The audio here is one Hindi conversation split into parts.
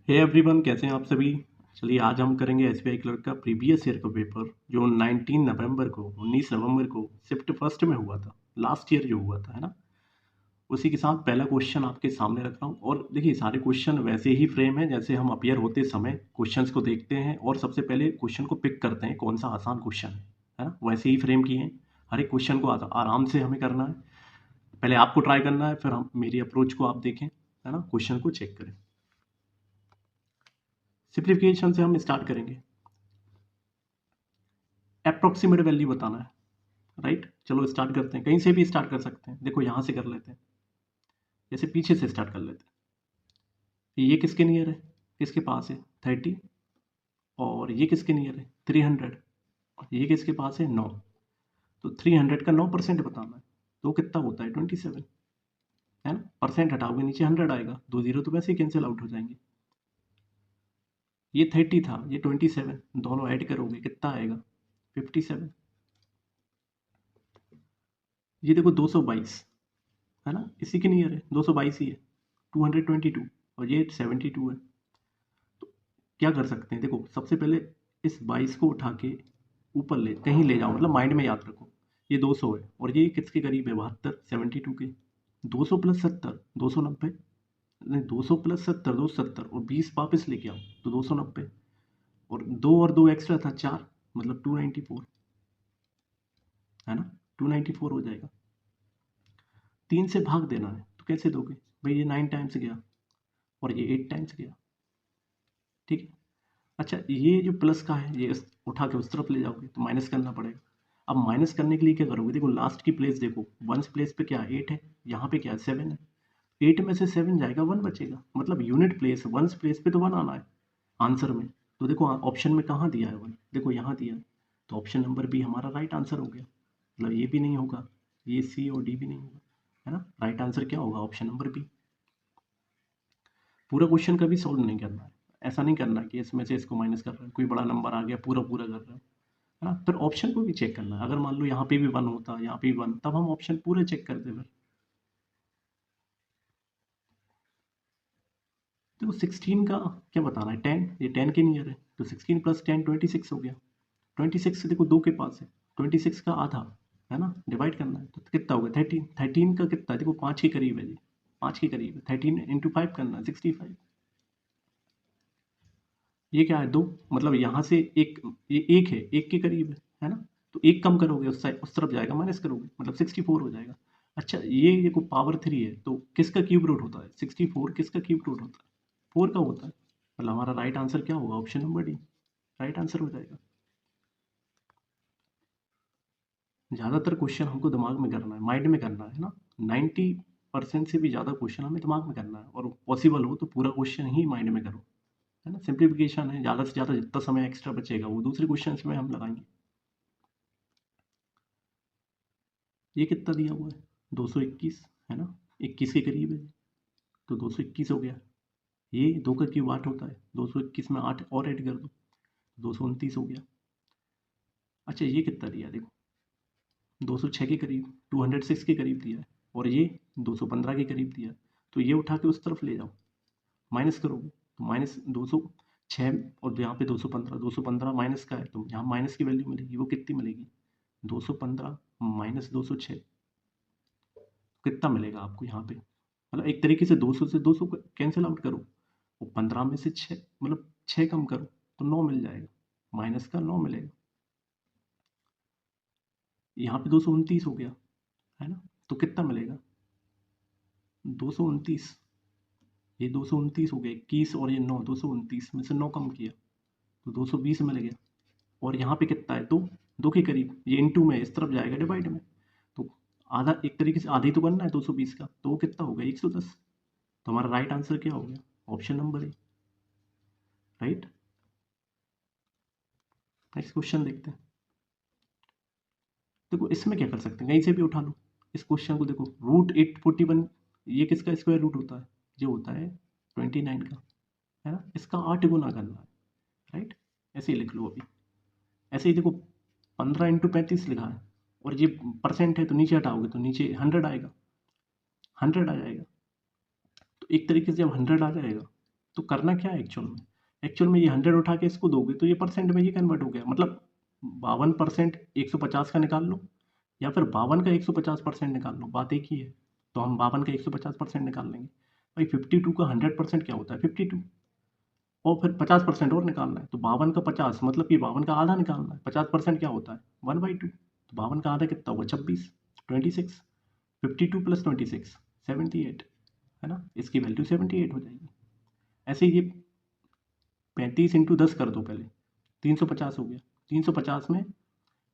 हे एवरीवन, कैसे हैं आप सभी। चलिए आज हम करेंगे एसबीआई क्लर्क का प्रीवियस ईयर का पेपर जो 19 नवंबर को 19 नवंबर को शिफ्ट फर्स्ट में हुआ था। लास्ट ईयर जो हुआ था, है ना। उसी के साथ पहला क्वेश्चन आपके सामने रख रहा हूँ। और देखिए, सारे क्वेश्चन वैसे ही फ्रेम है जैसे हम अपियर होते समय क्वेश्चंस को देखते हैं और सबसे पहले क्वेश्चन को पिक करते हैं कौन सा आसान क्वेश्चन है ना। वैसे ही फ्रेम किए हैं। हर एक क्वेश्चन को आराम से हमें करना है। पहले आपको ट्राई करना है, फिर हम मेरी अप्रोच को आप देखें, है ना, क्वेश्चन को चेक करें। सिंप्लीफिकेशन से हम स्टार्ट करेंगे। अप्रोक्सीमेट वैल्यू बताना है, राइट। चलो स्टार्ट करते हैं, कहीं से भी स्टार्ट कर सकते हैं। देखो यहाँ से कर लेते हैं, जैसे पीछे से स्टार्ट कर लेते हैं। ये किसके नियर है, किसके पास है 30, और ये किसके नियर है 300, और ये किसके पास है 9। तो 300 का 9% बताना है, तो कितना होता है 27, है ना। परसेंट हटाओगे नीचे 100 आएगा, 2 जीरो तो वैसे ही कैंसिल आउट हो जाएंगे। ये 30 था, ये 27, दोनों ऐड करोगे कितना आएगा 57। ये देखो 222, है ना, इसी के नियर है, 222 ही है, 222, और ये 72 है। तो क्या कर सकते हैं, देखो सबसे पहले इस 22 को उठा के ऊपर ले कहीं ले जाओ, मतलब माइंड में याद रखो। ये 200 है और ये किसके करीब है 72, 72 के। 200 प्लस 70 290, नहीं 200 प्लस 70 270, और 20 वापस लेके आओ तो 290, और दो और दो एक्स्ट्रा था 4, मतलब 294, है ना। 294 हो जाएगा। 3 से भाग देना है तो कैसे दोगे भाई, ये 9 टाइम्स गया और ये 8 टाइम्स गया, ठीक है। अच्छा, ये जो प्लस का है ये उठा के उस तरफ ले जाओगे तो माइनस करना पड़ेगा। अब माइनस करने के लिए क्या करोगे, देखो लास्ट की प्लेस देखो, वंस प्लेस पे क्या है 8 है, यहाँ पे क्या है 7 है। 8 में से 7 जाएगा 1 बचेगा, मतलब यूनिट प्लेस वंस प्लेस पे तो 1 आना है आंसर में। तो देखो ऑप्शन में कहाँ दिया है 1, देखो यहाँ दिया है। तो ऑप्शन नंबर बी हमारा राइट आंसर हो गया। मतलब ये भी नहीं होगा, ये सी और डी भी नहीं होगा, है ना। राइट आंसर क्या होगा, ऑप्शन नंबर बी। पूरा क्वेश्चन कभी सॉल्व नहीं करना है, ऐसा नहीं करना कि इसमें से इसको माइनस कर रहे हैं, कोई बड़ा नंबर आ गया पूरा पूरा कर रहे हैं, है ना। फिर ऑप्शन को भी चेक करना है। अगर मान लो यहाँ पे भी 1 होता, यहाँ पे भी 1, तब हम ऑप्शन पूरे चेक करते फिर। देखो 16 का क्या बताना है, 10, ये 10 के नियर है, तो 16 प्लस 10 26 हो गया। 26 देखो 2 के पास है, 26 का आधा, है ना, डिवाइड करना है तो कितना होगा 13। 13 का कितना है, देखो 5 के करीब है जी, 5 के करीब है। 13 इंटू 5 करना है 65। ये क्या है 2, मतलब यहाँ से एक, ये एक है, एक के करीब है ना। तो एक कम करोगे उस साइड, उस तरफ जाएगा, माइनस करोगे मतलब 64 हो जाएगा। अच्छा, ये देखो पावर 3 है, तो किसका क्यूब रूट होता है 64, किसका क्यूब रूट होता है 4 का होता है। मतलब हमारा राइट आंसर क्या होगा, option number D right answer हो जाएगा। ज़्यादातर क्वेश्चन हमको दिमाग में करना है, माइंड में करना है ना। 90% से भी ज़्यादा क्वेश्चन हमें दिमाग में करना है, और पॉसिबल हो तो पूरा क्वेश्चन ही माइंड में करो, है ना। सिंप्लीफिकेशन है, ज़्यादा से ज़्यादा जितना समय एक्स्ट्रा बचेगा वो दूसरे क्वेश्चन में हम लगाएंगे। ये कितना दिया हुआ है 221, है ना, 21 के करीब है, तो 221 हो गया। ये 2 का क्यूब 8 होता है, 221 में 8 और ऐड कर दो, 229 हो गया। अच्छा, ये कितना दिया देखो, 206 के करीब, 206 के करीब दिया है, और ये 215 के करीब दिया है। तो ये उठा के उस तरफ ले जाओ, माइनस करोगे तो माइनस 206, और यहाँ पे 215, 215 माइनस का है तो यहाँ माइनस की वैल्यू मिलेगी, वो कितनी मिलेगी 215 माइनस 206, कितना मिलेगा आपको यहाँ पे। मतलब एक तरीके से 200 से 200 कैंसिल आउट करो, वो 15 में से 6, मतलब 6 कम करो तो 9 मिल जाएगा, माइनस का 9 मिलेगा। यहाँ पे 229 हो गया, है ना। तो कितना मिलेगा 229, ये 229 हो गया, 21 और ये 9, 229 में से 9 कम किया तो 220 मिल गया। और यहाँ पे कितना है 2, 2 के करीब, ये इनटू में इस तरफ जाएगा डिवाइड में, तो आधा, एक तरीके से आधा ही तो करना है 220 का, तो वो कितना होगा 110। तो हमारा राइट आंसर क्या हो गया, option number A, right. Next question देखते हैं। देखो इसमें क्या कर सकते हैं, कहीं से भी उठा लो इस क्वेश्चन को। देखो रूट 841, ये किसका स्क्वायर रूट होता है, जो होता है 29 का, है ना। इसका 8 गुना करना है, राइट। ऐसे ही लिख लो अभी, ऐसे ही देखो 15 × 35 लिखा है, और ये परसेंट है तो नीचे हटाओगे तो नीचे 100 आएगा, 100 आ जाएगा। तो एक तरीके से जब 100 आ जाएगा तो करना क्या है एक्चुअल में ये 100 उठा के इसको दोगे तो ये परसेंट में ये कन्वर्ट हो गया, मतलब 52% 150 का निकाल लो या फिर 52 का 150% निकाल लो, बात एक ही है। तो हम 52 का 150% निकाल लेंगे। भाई 52 का 100% क्या होता है 52, और फिर 50% और निकालना है, तो 52 का 50 मतलब कि 52 का आधा निकालना है। 50% क्या होता है 1/2, तो 52 का आधा कितना होगा 26, 26, 52 प्लस 26 78, है ना, इसकी वैल्यू 78 हो जाएगी। ऐसे ही ये 35 इंटू 10 कर दो पहले, 350 हो गया। 350 में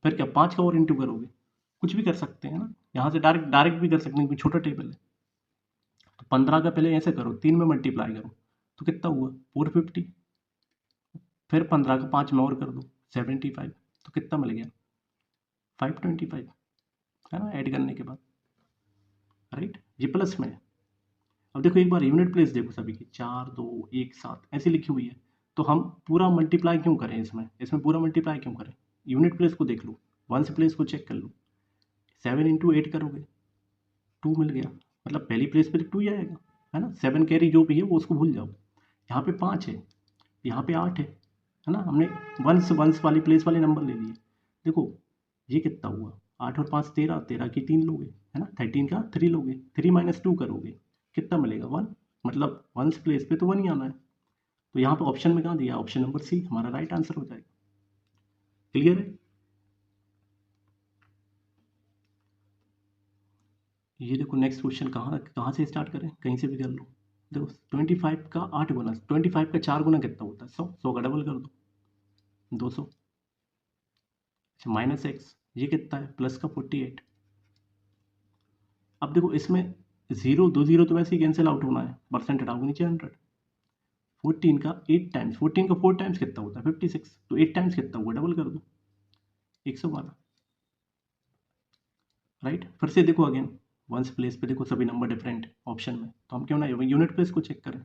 फिर क्या 5 का और इंटू करोगे, कुछ भी कर सकते हैं ना, यहाँ से डायरेक्ट डायरेक्ट भी कर सकते हैं क्योंकि छोटा टेबल है। तो 15 का पहले ऐसे करो, 3 में मल्टीप्लाई करो तो कितना हुआ 450, फिर 15 का 5 में और कर दो 75, तो कितना मिल गया 525, है ना, ऐड करने के बाद, राइट, ये प्लस में है। अब देखो एक बार यूनिट प्लेस देखो सभी की 4 2 1 7 ऐसी लिखी हुई है, तो हम पूरा मल्टीप्लाई क्यों करें, इसमें पूरा मल्टीप्लाई क्यों करें, यूनिट प्लेस को देख लो, वंस प्लेस को चेक कर लो, 7 इंटू 8 करोगे 2 मिल गया, मतलब पहली प्लेस पे 2 ही आएगा, है ना, 7 कैरी जो भी है वो उसको भूल जाओ। यहाँ पे 5 है, यहाँ पे 8 है ना, हमने वंस वंस वाली प्लेस वाले नंबर ले लिए। देखो ये कितना हुआ 8 और 5 13, 13 की 3 लोगे, है ना, 13 का 3 लोगे, 3 माइनस 2 करोगे कितना मिलेगा 1, मतलब वंस प्लेस पे तो 1 ही आना है। तो यहाँ पे ऑप्शन में कहाँ दिया, ऑप्शन नंबर सी हमारा राइट आंसर हो जाएगा। क्लियर है। ये देखो नेक्स्ट क्वेश्चन कहाँ कहाँ से स्टार्ट करें, कहीं से भी कर लो। देखो 25 का 8 गुना, 25 का 4 गुना कितना होता है 100, 100 का डबल कर दो 200, अच्छा माइनस एक्स ये कितना है प्लस का 48। अब देखो इसमें जीरो, 2 जीरो तो वैसे ही कैंसिल आउट होना है, परसेंट हटाओगे नीचे 100। 14 का 8 टाइम्स, 14 का 4 टाइम्स कितना होता है 56, तो 8 टाइम्स कितना हुआ डबल कर दो 112, राइट। फिर से देखो अगेन वंस प्लेस पे देखो सभी नंबर डिफरेंट ऑप्शन में, तो हम क्यों ना यूनिट प्लेस को चेक करें।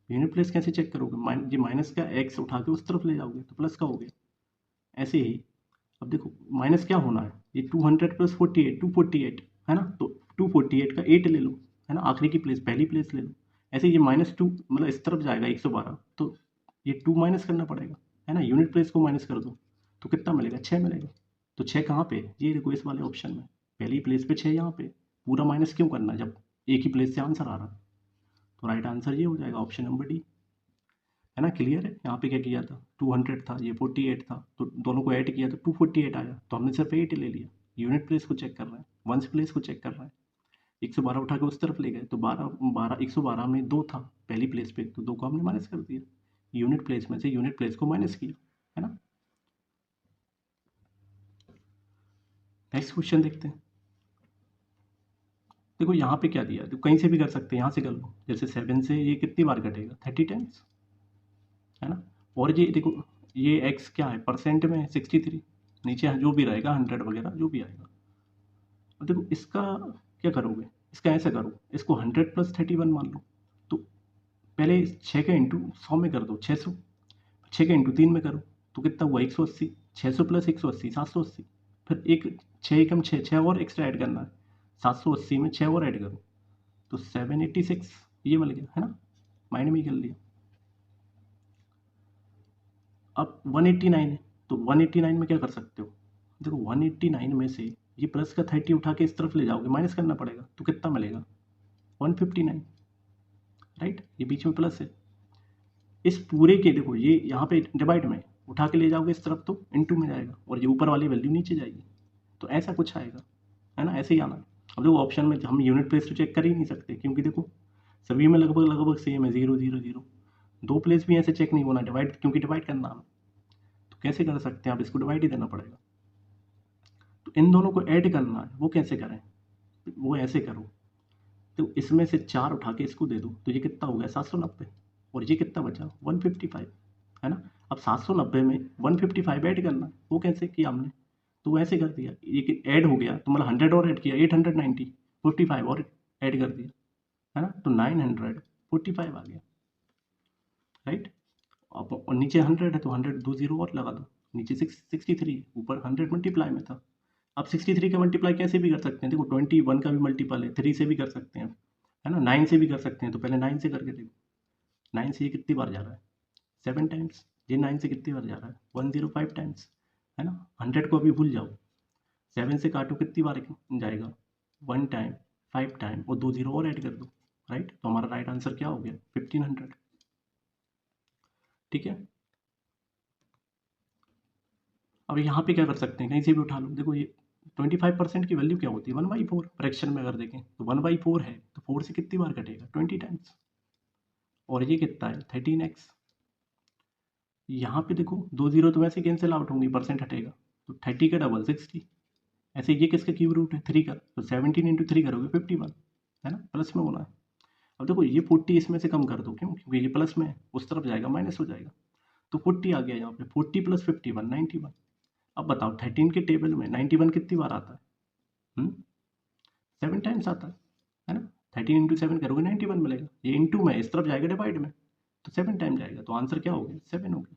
यूनिट प्लेस कैसे चेक करोगे, ये माइनस का एक्स उठा के उस तरफ ले जाओगे तो प्लस का हो गया, ऐसे ही। अब देखो माइनस क्या होना है, ये 200 प्लस 48 248, है ना, तो 248 का 8 ले लो, है ना, आखिरी की प्लेस पहली प्लेस ले लो। ऐसे ये -2 मतलब इस तरफ जाएगा 112, तो ये 2 माइनस करना पड़ेगा, है ना, यूनिट प्लेस को माइनस कर दो तो कितना मिलेगा 6 मिलेगा। तो 6 कहाँ पे, ये देखो इस वाले ऑप्शन में पहली प्लेस पे 6, यहाँ पे पूरा माइनस क्यों करना जब एक ही प्लेस से आंसर आ रहा है। तो राइट आंसर ये हो जाएगा ऑप्शन नंबर डी, है ना। क्लियर है। यहाँ पे क्या किया था 200 था, ये 48 था, तो दोनों को ऐड किया तो 248 आया, तो हमने सिर्फ 8 ले लिया। यूनिट प्लेस को चेक कर रहा है, वंस प्लेस को चेक कर रहा है। 112 उठा के उस तरफ ले गए तो 112 में 2 था पहली प्लेस पे, तो 2 को हमने माइनस कर दिया, यूनिट प्लेस में से यूनिट प्लेस को माइनस किया, है ना। नेक्स्ट क्वेश्चन देखते हैं। देखो यहाँ पे क्या दिया, तो कहीं से भी कर सकते हैं, यहाँ से कर लो, जैसे 7 से ये कितनी बार कटेगा 30 टाइम्स, है ना। और ये देखो ये एक्स क्या है परसेंट में 63, नीचे जो भी रहेगा 100 वगैरह जो भी आएगा। और देखो इसका क्या करोगे, इसका ऐसा करो, इसको 100 प्लस 31 मान लो, तो पहले 6 का इंटू 100 में कर दो 600, 6 का इंटू 3 में करो तो कितना हुआ 180, 600 प्लस 180 780, फिर एक 6 एकम 6, 6 और एक्स्ट्रा ऐड करना है, 780 में 6 और ऐड करो तो 786, ये मिल गया, है ना, माइंड में ही कर लिया। अब 189 है, तो 189 में क्या कर सकते हो, देखो 189 में से ये प्लस का 30 उठा के इस तरफ ले जाओगे, माइनस करना पड़ेगा, तो कितना मिलेगा 159, राइट, ये बीच में प्लस है। इस पूरे के देखो ये यहाँ पे डिवाइड में उठा के ले जाओगे इस तरफ तो इनटू में जाएगा, और ये ऊपर वाली वैल्यू नीचे जाएगी, तो ऐसा कुछ आएगा, है ना, ऐसे ही आना है। अब देखो ऑप्शन में हम यूनिट प्लेस तो चेक कर ही नहीं सकते, क्योंकि देखो सभी में लगभग लगभग सेम है 0 0 0, दो प्लेस भी ऐसे चेक नहीं होना, डिवाइड क्योंकि डिवाइड करना है, तो कैसे कर सकते हैं, आप इसको डिवाइड ही देना पड़ेगा। तो इन दोनों को ऐड करना है, वो कैसे करें, वो ऐसे करो, तो इसमें से 4 उठा के इसको दे दो, तो ये कितना हो गया 790, और ये कितना बचा 155, है ना। अब 790 में 155 ऐड करना है, वो कैसे किया हमने, तो वो ऐसे कर दिया, ये ऐड हो गया तो मतलब 100 और ऐड किया 890, 55 और ऐड कर दिया, है ना, तो 945 आ गया, राइट। अब और नीचे 100 है तो 100 2 जीरो और लगा दो, नीचे 63, ऊपर 100 मल्टीप्लाई में था। अब 63 का मल्टीप्लाई कैसे भी कर सकते हैं, देखो 21 का भी मल्टीपल है, 3 से भी कर सकते हैं, है ना, 9 से भी कर सकते हैं, तो पहले 9 से करके देखो, 9 से ये कितनी बार जा रहा है? 7 टाइम्स। ये 9 से कितनी बार जा रहा है? 105 टाइम्स, है ना। 100 को अभी भूल जाओ, 7 से काटो कितनी बार जाएगा? 1 टाइम, 5 टाइम और 2 जीरो और ऐड कर दो, राइट। तो हमारा राइट आंसर क्या हो गया? 1500। ठीक है। अब यहाँ पे क्या कर सकते हैं, कहीं से भी उठा लो। देखो ये 25% की वैल्यू क्या होती है? 1/4। फ्रैक्शन में अगर देखें तो 1/4 है, तो 4 से कितनी बार कटेगा? 20 टाइम्स। और ये कितना है? 13x। यहाँ पे देखो 2 जीरो तो वैसे कैंसिल आउट होंगी, परसेंट हटेगा, तो 30 का डबल 60। ऐसे ये किसका क्यूब रूट है? 3 का, तो 17 इंटू 3 करोगे 51, है ना, प्लस में होना है। अब देखो ये 40 इसमें से कम कर दो, क्यों? क्योंकि ये प्लस में है, उस तरफ जाएगा माइनस हो जाएगा, तो 40 आ गया यहाँ पे। 40 प्लस 51 91। अब बताओ 13 के टेबल में 91 कितनी बार आता है? 7 टाइम्स आता है ना। 13 इंटू 7 करोगे 91 मिलेगा। ये इंटू में इस तरफ जाएगा डिवाइड में, तो 7 टाइम जाएगा, तो आंसर क्या हो गया? 7 हो गया।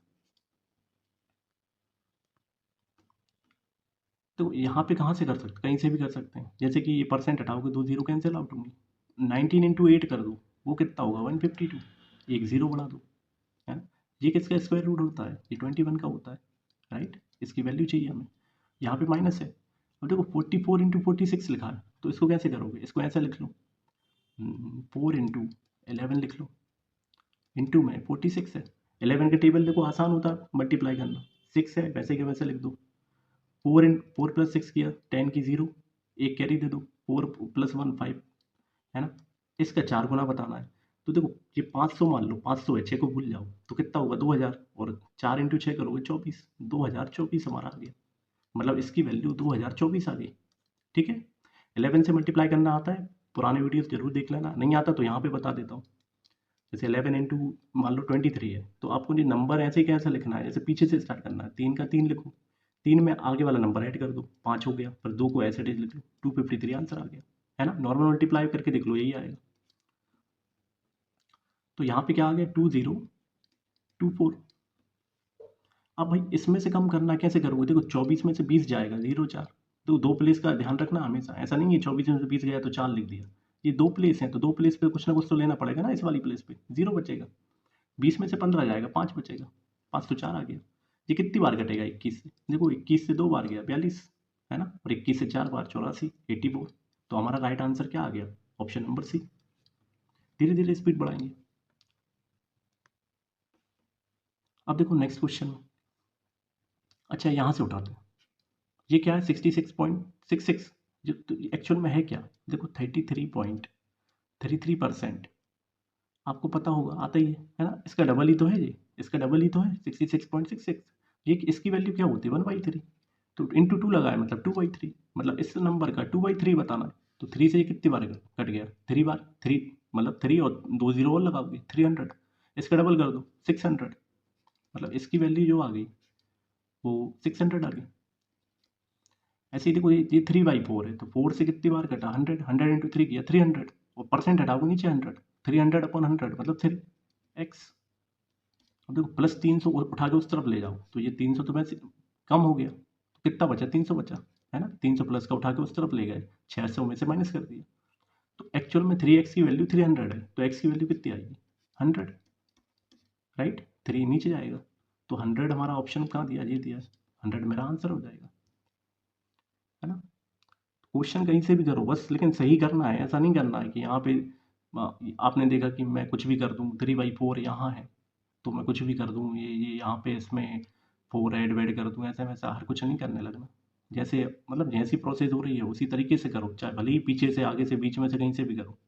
तो यहाँ पे कहाँ से कर सकते? कहीं से भी कर सकते हैं। जैसे कि ये परसेंट हटाओगे, 2 जीरो कैंसिल आउट होंगी। 19 इंटू 8 कर दो, वो कितना होगा? 152। एक जीरो बढ़ा दो, है ना। ये किसका स्क्वायर रूट होता है? ये 21 का होता है, राइट। इसकी वैल्यू चाहिए हमें। यहाँ पे माइनस है। अब देखो 44 इंटू 46 लिखा है, तो इसको कैसे करोगे? इसको ऐसा लिख लो, 4 इंटू 11 लिख लो, इंटू में 46 है। 11 का टेबल देखो आसान होता है मल्टीप्लाई करना, 6 है वैसे के वैसे लिख दो। 4 प्लस 6 किया, 10 की 0, एक कैरी दे दो, 4 प्लस 1 5, है ना। इसका 4 गुना बताना है, तो देखो ये 500 मान लो, 500 है, 6 को भूल जाओ, तो कितना होगा? 2000। और 4 इंटू 6 करोगे 24, 2024 हमारा आ गया। मतलब इसकी वैल्यू 2024 आ गई। ठीक है। 11 से मल्टीप्लाई करना आता है? पुराने वीडियोस जरूर देख लेना, नहीं आता तो यहाँ पे बता देता हूँ। जैसे 11 इंटू मान लो 23 है, तो आपको ये नंबर ऐसे ही कैसे लिखना है? जैसे पीछे से स्टार्ट करना है, 3 का 3 लिखो, 3 में आगे वाला नंबर ऐड कर दो, 5 हो गया, फिर 2 को ऐसे लिख लो, 253 आंसर आ गया, है ना। नॉर्मल मल्टीप्लाई करके देख लो, यही आएगा। तो यहाँ पे क्या आ गया? 2024। अब भाई इसमें से कम करना कैसे करोगे? देखो 24 में से 20 जाएगा, 0 4। तो 2 प्लेस का ध्यान रखना हमेशा, ऐसा नहीं है 24 में से 20 गया तो 4 लिख दिया। ये 2 प्लेस हैं, तो 2 प्लेस पे कुछ ना कुछ तो लेना पड़ेगा ना। इस वाली प्लेस पे 0 बचेगा, 20 में से 15 जाएगा, 5 बचेगा, 5 तो 4 आ गया। ये कितनी बार कटेगा? 21 से। देखो 21 से 2 बार गया, 42, है ना। और 21 से 4 बार 84, 84। तो हमारा राइट आंसर क्या आ गया? Option number C. धीरे धीरे स्पीड बढ़ाएंगे। अब देखो नेक्स्ट क्वेश्चन। अच्छा यहाँ से उठाते हैं। ये क्या है? 66.66, जो एक्चुअल में है क्या? देखो 33.33%। आपको पता होगा, आता ही है ना। इसका डबल ही तो है ये, इसका डबल ही तो है 66.66। ये इसकी वैल्यू क्या होती है? 1/3। तो इंटू 2 लगाए, मतलब 2/3। मतलब इस नंबर का 2/3 बताना है। तो 3 से ये कितनी बार कट गया? 3 बार। 3 मतलब 3 और 2 जीरो और लगाओगे, 300। इसका डबल कर दो, 600। मतलब इसकी वैल्यू जो आ गई वो 600 आ गई। ऐसे ही देखो ये 3/4 है, तो 4 से कितनी बार कटा? 100। 100 इंटू 3 किया 300, और परसेंट हटाओगे नीचे 100, 300/100 मतलब 3x। अब देखो प्लस 300 उठा के उस तरफ ले जाओ, तो ये 300 तो वैसे कम हो गया, तो कितना बचा? 300 बचा, है ना। 300 प्लस का उठा के उस तरफ ले गए, 600 में से माइनस कर दिया। तो एक्चुअल में 3x की वैल्यू 300 है, तो x की वैल्यू कितनी आएगी? 100, राइट। 3 नीचे जाएगा, तो 100 हमारा ऑप्शन कहाँ दिया? ये दिया, 100 मेरा आंसर हो जाएगा, है ना। क्वेश्चन कहीं से भी करो बस, लेकिन सही करना है। ऐसा नहीं करना है कि यहाँ पे आपने देखा कि मैं कुछ भी कर दूँ, 3/4 यहाँ है तो मैं कुछ भी कर दूँ, ये यहाँ पे इसमें 4 ऐड वैड कर दूँ, ऐसा वैसा हर कुछ नहीं करने लगना। जैसे मतलब जैसी प्रोसेस हो रही है उसी तरीके से करो, चाहे भले ही पीछे से, आगे से, बीच में से, कहीं से भी करो।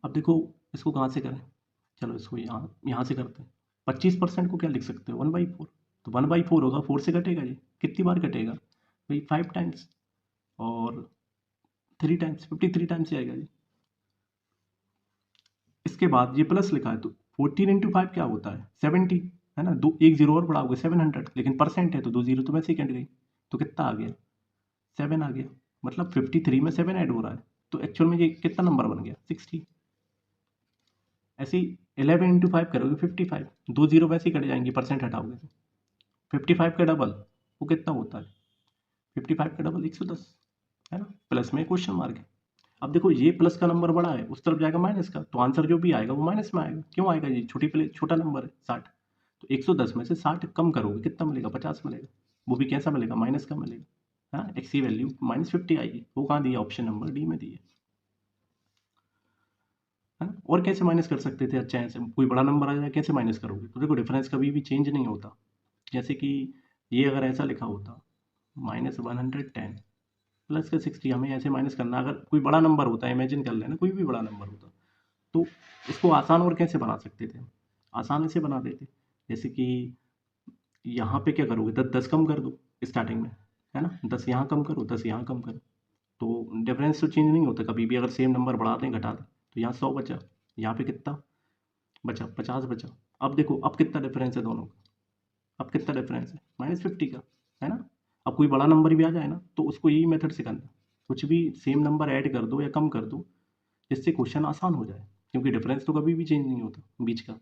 अब देखो इसको कहाँ से करें? चलो इसको यहाँ यहाँ से करते हैं। 25% को क्या लिख सकते हो? 1/4। तो 1/4 होगा, 4 से कटेगा, ये कितनी बार कटेगा भाई? 5 टाइम्स, और 3 टाइम्स, 53 टाइम्स आएगा जी। इसके बाद ये प्लस लिखा है, तो 14 इंटू 5 क्या होता है? 70, है ना। दो एक जीरो और बढ़ाओगे 700, लेकिन परसेंट है तो 2 जीरो तो वैसे ही कट गई, तो कितना आ गया? 7 आ गया। मतलब 53 में 7 ऐड हो रहा है, तो एक्चुअल में ये कितना नंबर बन गया? 60। ऐसे ही 11 इंटू 5 करोगे 55, 2 जीरो वैसे ही कट जाएंगी, परसेंट हटाओगे तो 55 का डबल वो कितना होता है? 55 का डबल 110, है ना। प्लस में क्वेश्चन मार्क है। अब देखो ये प्लस का नंबर बड़ा है, उस तरफ जाएगा माइनस का, तो आंसर जो भी आएगा वो माइनस में आएगा। क्यों आएगा? ये छोटा नंबर है 60, तो 110 में से 60 कम करोगे कितना मिलेगा? 50 मिलेगा। वो भी कैसा मिलेगा? माइनस का मिलेगा। हाँ, एक्स की वैल्यू -50 आएगी। वो कहाँ दी है? ऑप्शन नंबर डी में दी है ना। और कैसे माइनस कर सकते थे? अच्छा, ऐसे कोई बड़ा नंबर आ जाए कैसे माइनस करोगे? तो देखो डिफरेंस कभी भी चेंज नहीं होता। जैसे कि ये अगर ऐसा लिखा होता -110 प्लस का 60, हमें ऐसे माइनस करना। अगर कोई बड़ा नंबर होता, इमेजिन कर लेना कोई भी बड़ा नंबर होता, तो इसको आसान और कैसे बना सकते थे? आसान ऐसे बना देते, जैसे कि यहाँ पे क्या करोगे? 10 कम कर दो स्टार्टिंग में, है ना। 10 यहाँ कम करो, 10 यहाँ कम करो, तो डिफरेंस तो चेंज नहीं होता कभी भी। अगर सेम नंबर बढ़ा दें घटा दें, तो यहाँ 100 बचा, यहाँ पे कितना बचा? 50 बचा। अब देखो अब कितना डिफरेंस है दोनों का? अब कितना डिफरेंस है? -50 का, है ना। अब कोई बड़ा नंबर भी आ जाए ना, तो उसको यही मेथड से करना, कुछ भी सेम नंबर ऐड कर दो या कम कर दो, जिससे क्वेश्चन आसान हो जाए, क्योंकि डिफरेंस तो कभी भी चेंज नहीं होता बीच का।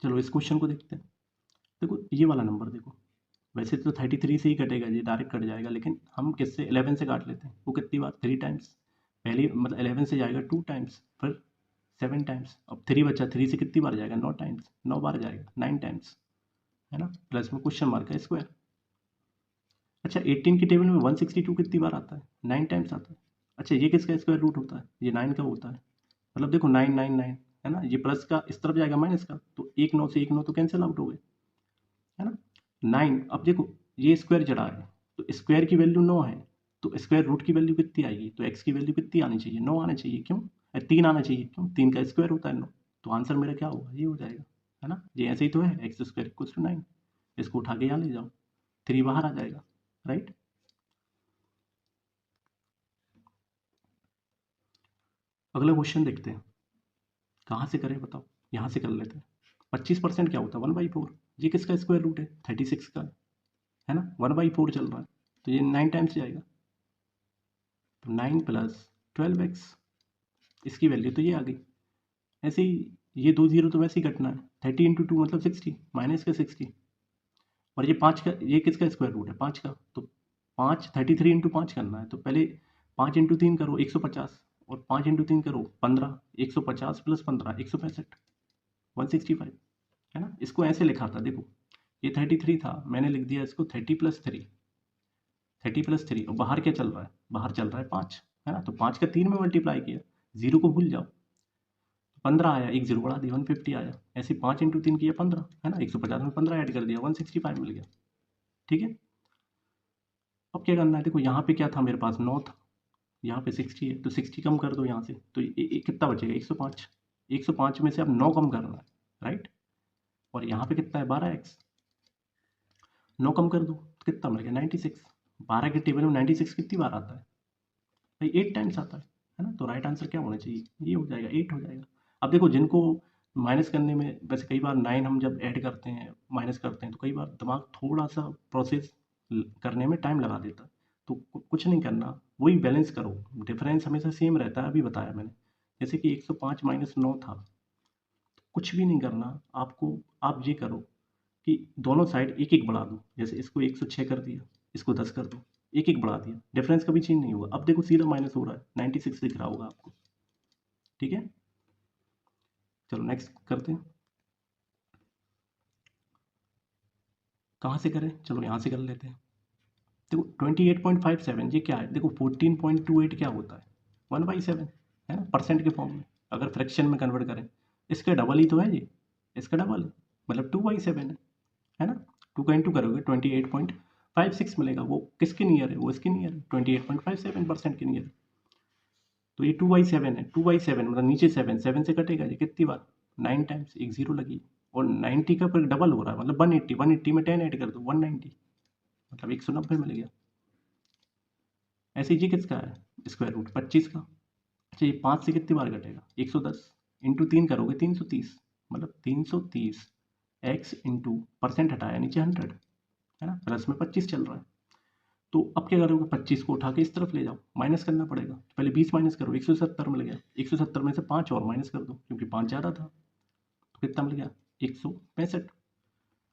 चलो इस क्वेश्चन को देखते हैं। देखो ये वाला नंबर देखो, वैसे तो 33 से ही कटेगा, ये डायरेक्ट कट जाएगा, लेकिन हम किससे? 11 से काट लेते हैं। वो कितनी बार? 3 टाइम्स। पहली मतलब 11 से जाएगा 2 टाइम्स, फिर 7 टाइम्स, अब 3 बचा, 3 से कितनी बार जाएगा? 9 टाइम्स, 9 बार जाएगा, 9 टाइम्स, है ना। प्लस में क्वेश्चन मार्क है स्क्वायर। अच्छा, 18 की टेबल में 162 कितनी बार आता है? 9 टाइम्स आता है। अच्छा, ये किसका स्क्वायर रूट होता है? ये 9 का होता है। मतलब देखो 999, है ना। ये प्लस का इस तरफ जाएगा माइनस का, तो एक 9 से एक 9 तो कैंसिल आउट हो गए, है ना। 9, अब देखो ये स्क्वायर जड़ा है, तो स्क्वायर की वैल्यू 9 है, तो स्क्वायर रूट की वैल्यू कितनी आएगी? तो एक्स की वैल्यू कितनी आनी चाहिए? 9 आना चाहिए। क्यों? 3 आना चाहिए। क्यों? 3 का स्क्वायर होता है 9। तो आंसर मेरा क्या होगा? ये हो जाएगा, है ना। ये ऐसे ही तो है, एक्स स्क्वायर इक्वल टू 9। इसको उठा के यहाँ ले जाओ, 3 बाहर आ जाएगा, राइट। अगला क्वेश्चन देखते हैं, कहाँ से करें बताओ? यहाँ से कर लेते हैं। 25% क्या होता है? 1/4। ये किसका स्क्वायर रूट है? 36 का, है ना। 1/4 चल रहा है, तो ये 9 टाइम्स जाएगा, तो 9 प्लस 12x, इसकी वैल्यू तो ये आ गई। ऐसे ही ये 2 जीरो तो वैसे ही कटना है, 30 इंटू 2 मतलब 60, माइनस का 60। और ये 5 का, ये किसका स्क्वायर रूट है? 5 का, तो 5 33 इंटू 5 करना है, तो पहले 5 इंटू 3 करो 150, और 5 इंटू 3 करो 15, 150 प्लस 15 165, 165, है ना। इसको ऐसे लिखा था देखो, ये 33 था, मैंने लिख दिया इसको 30 प्लस 3, और बाहर क्या चल रहा है? बाहर चल रहा है 5, है ना। तो 5 का 3 में मल्टीप्लाई किया, जीरो को भूल जाओ, 15 आया, एक जीरो बढ़ा दिया, 150 आया। ऐसे 5 इंटू 3 किया 15, है ना। 150 में 15 ऐड कर दिया, 165 मिल गया, ठीक है। अब क्या करना है? देखो यहाँ पे क्या था मेरे पास? 9 था, यहाँ पे 60 है, तो 60 कम कर दो यहाँ से, तो कितना बचेगा? 105। 105 में से अब 9 कम करना है, राइट। और यहाँ पे कितना है? 12x, 9 कम कर दो तो कितना मिल गया? 96। 12 के टेबल में 96 कितनी बार आता है भाई? 8 टाइम्स आता है ना। तो राइट आंसर क्या होना चाहिए? ये हो जाएगा, 8 हो जाएगा। अब देखो जिनको माइनस करने में, वैसे कई बार 9 हम जब ऐड करते हैं माइनस करते हैं, तो कई बार दिमाग थोड़ा सा प्रोसेस करने में टाइम लगा देता है। तो कुछ नहीं करना, वही बैलेंस करो, डिफरेंस हमेशा सेम रहता है, अभी बताया मैंने। जैसे कि 105 माइनस 9 था, कुछ भी नहीं करना आपको। आप ये करो कि दोनों साइड एक एक बढ़ा दो, जैसे इसको 106 कर दिया, इसको 10 कर दो, एक एक बढ़ा दिया, डिफरेंस कभी चेंज नहीं होगा। अब देखो सीधा माइनस हो रहा है, 96 दिख रहा होगा आपको, ठीक है। चलो नेक्स्ट करते हैं, कहाँ से करें? चलो यहाँ से कर लेते हैं। देखो 28.57 ये क्या है? देखो 14.28 क्या होता है? 1/7, है ना, परसेंट के फॉर्म में। अगर फ्रैक्शन में कन्वर्ट करें, इसका डबल ही तो है ये, इसका डबल है, मतलब 2/7 है ना। 2 का इंटू करोगे 28.56 मिलेगा। वो किसके नियर है? वो इसके नियर है, 28.57% के नियर है। तो ये 2/7 है, 2/7 मतलब नीचे 7, 7 से कटेगा ये कितनी बार? 9 टाइम्स, एक जीरो लगी, और 90 का फिर डबल हो रहा है, मतलब 180, 180 में 10 ऐड कर दो, 190, मतलब 190 मिल गया। ऐसे ये किसका है? स्क्वायर रूट 25 का। अच्छा, ये 5 से कितनी बार कटेगा? 110, इंटू 3 करोगे 330, मतलब 330 एक्स इंटू परसेंट हटाया नीचे 100, है ना, प्लस में 25 चल रहा है। तो अब क्या करोगे? 25 को उठा के इस तरफ ले जाओ, माइनस करना पड़ेगा। पहले 20 माइनस करो, 170 मिल गया। 170 में से 5 और माइनस कर दो, क्योंकि 5 ज़्यादा था, तो कितना मिल गया? 165।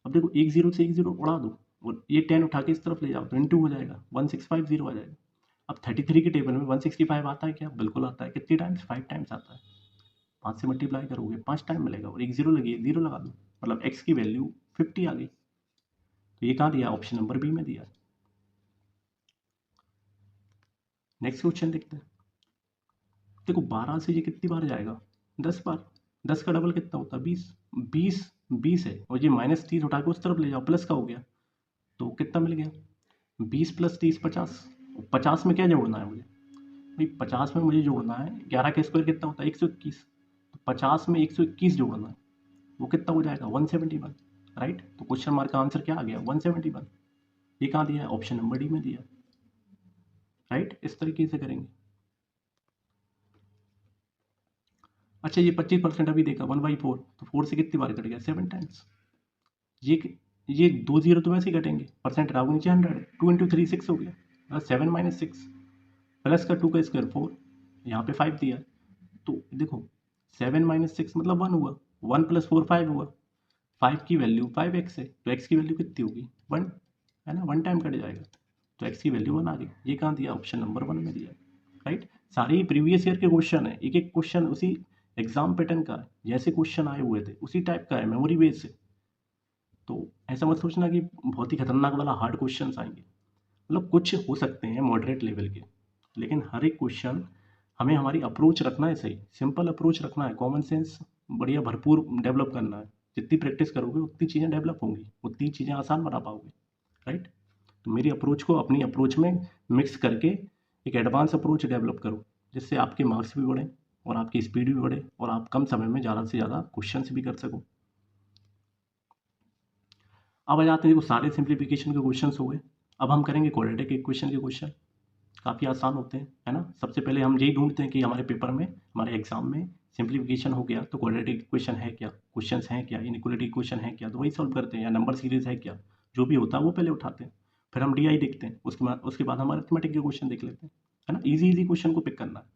अब देखो एक जीरो से एक जीरो उड़ा दो, और ये 10 उठा के इस तरफ ले जाओ तो इंटू हो जाएगा, 1650 आ जाएगा। अब 33 के टेबल में 165 आता है क्या? बिल्कुल आता है। कितनी टाइम्स? 5 टाइम्स आता है। 5 से मल्टीप्लाई करोगे 5 टाइम मिलेगा, और एक जीरो लगी, एक जीरो लगा दो, मतलब x की वैल्यू 50 आ गई। तो ये कहाँ दिया? ऑप्शन नंबर बी में दिया। नेक्स्ट क्वेश्चन देखते हैं। देखो 12 से ये कितनी बार जाएगा? 10 बार। 10 का डबल कितना होता है? 20। 20 है, और ये -30 उठा के उस तरफ ले जाओ, प्लस का हो गया, तो कितना मिल गया? 20 + 30 50। 50 में क्या जोड़ना है मुझे भाई? 50 में मुझे जोड़ना है 11 का स्क्वायर कितना होता है? 121। तो 50 में 121 जोड़ना है, वो कितना हो जाएगा? 171। राइट, तो क्वेश्चन मार्क का आंसर क्या आ गया? 171। ये कहाँ दिया है? ऑप्शन नंबर डी में दिया। राइट, इस तरीके से करेंगे। अच्छा, ये 25% अभी देखा 1/4, तो 4 से कितनी बार कट गया? 7 टाइम्स। ये 2 जीरो तो वैसे ही कटेंगे, परसेंट रागू नीचे 100 है, 2 × 3 6 हो गया, 7 - 6 प्लस का 2 का स्क्वायर 4, यहाँ पे 5 दिया है। तो देखो 7 - 6 मतलब 1 हुआ, 1 + 4 5 हुआ, 5 की वैल्यू 5x है, तो x की वैल्यू कितनी होगी? 1 है ना, 1 टाइम कट जाएगा, तो x की वैल्यू 1 आ गई। ये कहाँ दिया? ऑप्शन नंबर 1 में दिया। राइट, सारे ही प्रीवियस ईयर के क्वेश्चन है, एक एक क्वेश्चन उसी एग्जाम पैटर्न का है, जैसे क्वेश्चन आए हुए थे उसी टाइप का है, मेमोरी बेस से। तो ऐसा मत सोचना कि बहुत ही खतरनाक वाला हार्ड क्वेश्चन आएंगे, मतलब कुछ हो सकते हैं मॉडरेट लेवल के, लेकिन हर एक क्वेश्चन हमें हमारी अप्रोच रखना है, सही सिंपल अप्रोच रखना है, कॉमन सेंस बढ़िया भरपूर डेवलप करना है। जितनी प्रैक्टिस करोगे उतनी चीज़ें डेवलप होंगी, उतनी चीज़ें आसान बना पाओगे। राइट, तो मेरी अप्रोच को अपनी अप्रोच में मिक्स करके एक एडवांस अप्रोच डेवलप करो, जिससे आपके मार्क्स भी बढ़ें और आपकी स्पीड भी बढ़े और आप कम समय में ज़्यादा से ज़्यादा क्वेश्चंस भी कर सको। अब आ जाते हैं, देखो सारे सिंप्लीफिकेशन के क्वेश्चंस हो गए। अब हम करेंगे क्वाड्रेटिक इक्वेशन के क्वेश्चन, काफ़ी आसान होते हैं, है ना। सबसे पहले हम यही ढूंढते हैं कि हमारे पेपर में, हमारे एग्जाम में सिंप्लीफिकेशन हो गया तो क्वाड्रेटिक इक्वेशन है क्या, क्वेश्चंस हैं क्या, इनइक्वालिटी इक्वेशन है क्या, तो वही सॉल्व करते हैं, या नंबर सीरीज है क्या, जो भी होता है वो पहले उठाते हैं, फिर हम डीआई देखते हैं, उसके बाद हम अरिथमेटिक के क्वेश्चन देख लेते हैं, है ना। इजी क्वेश्चन को पिक करना है।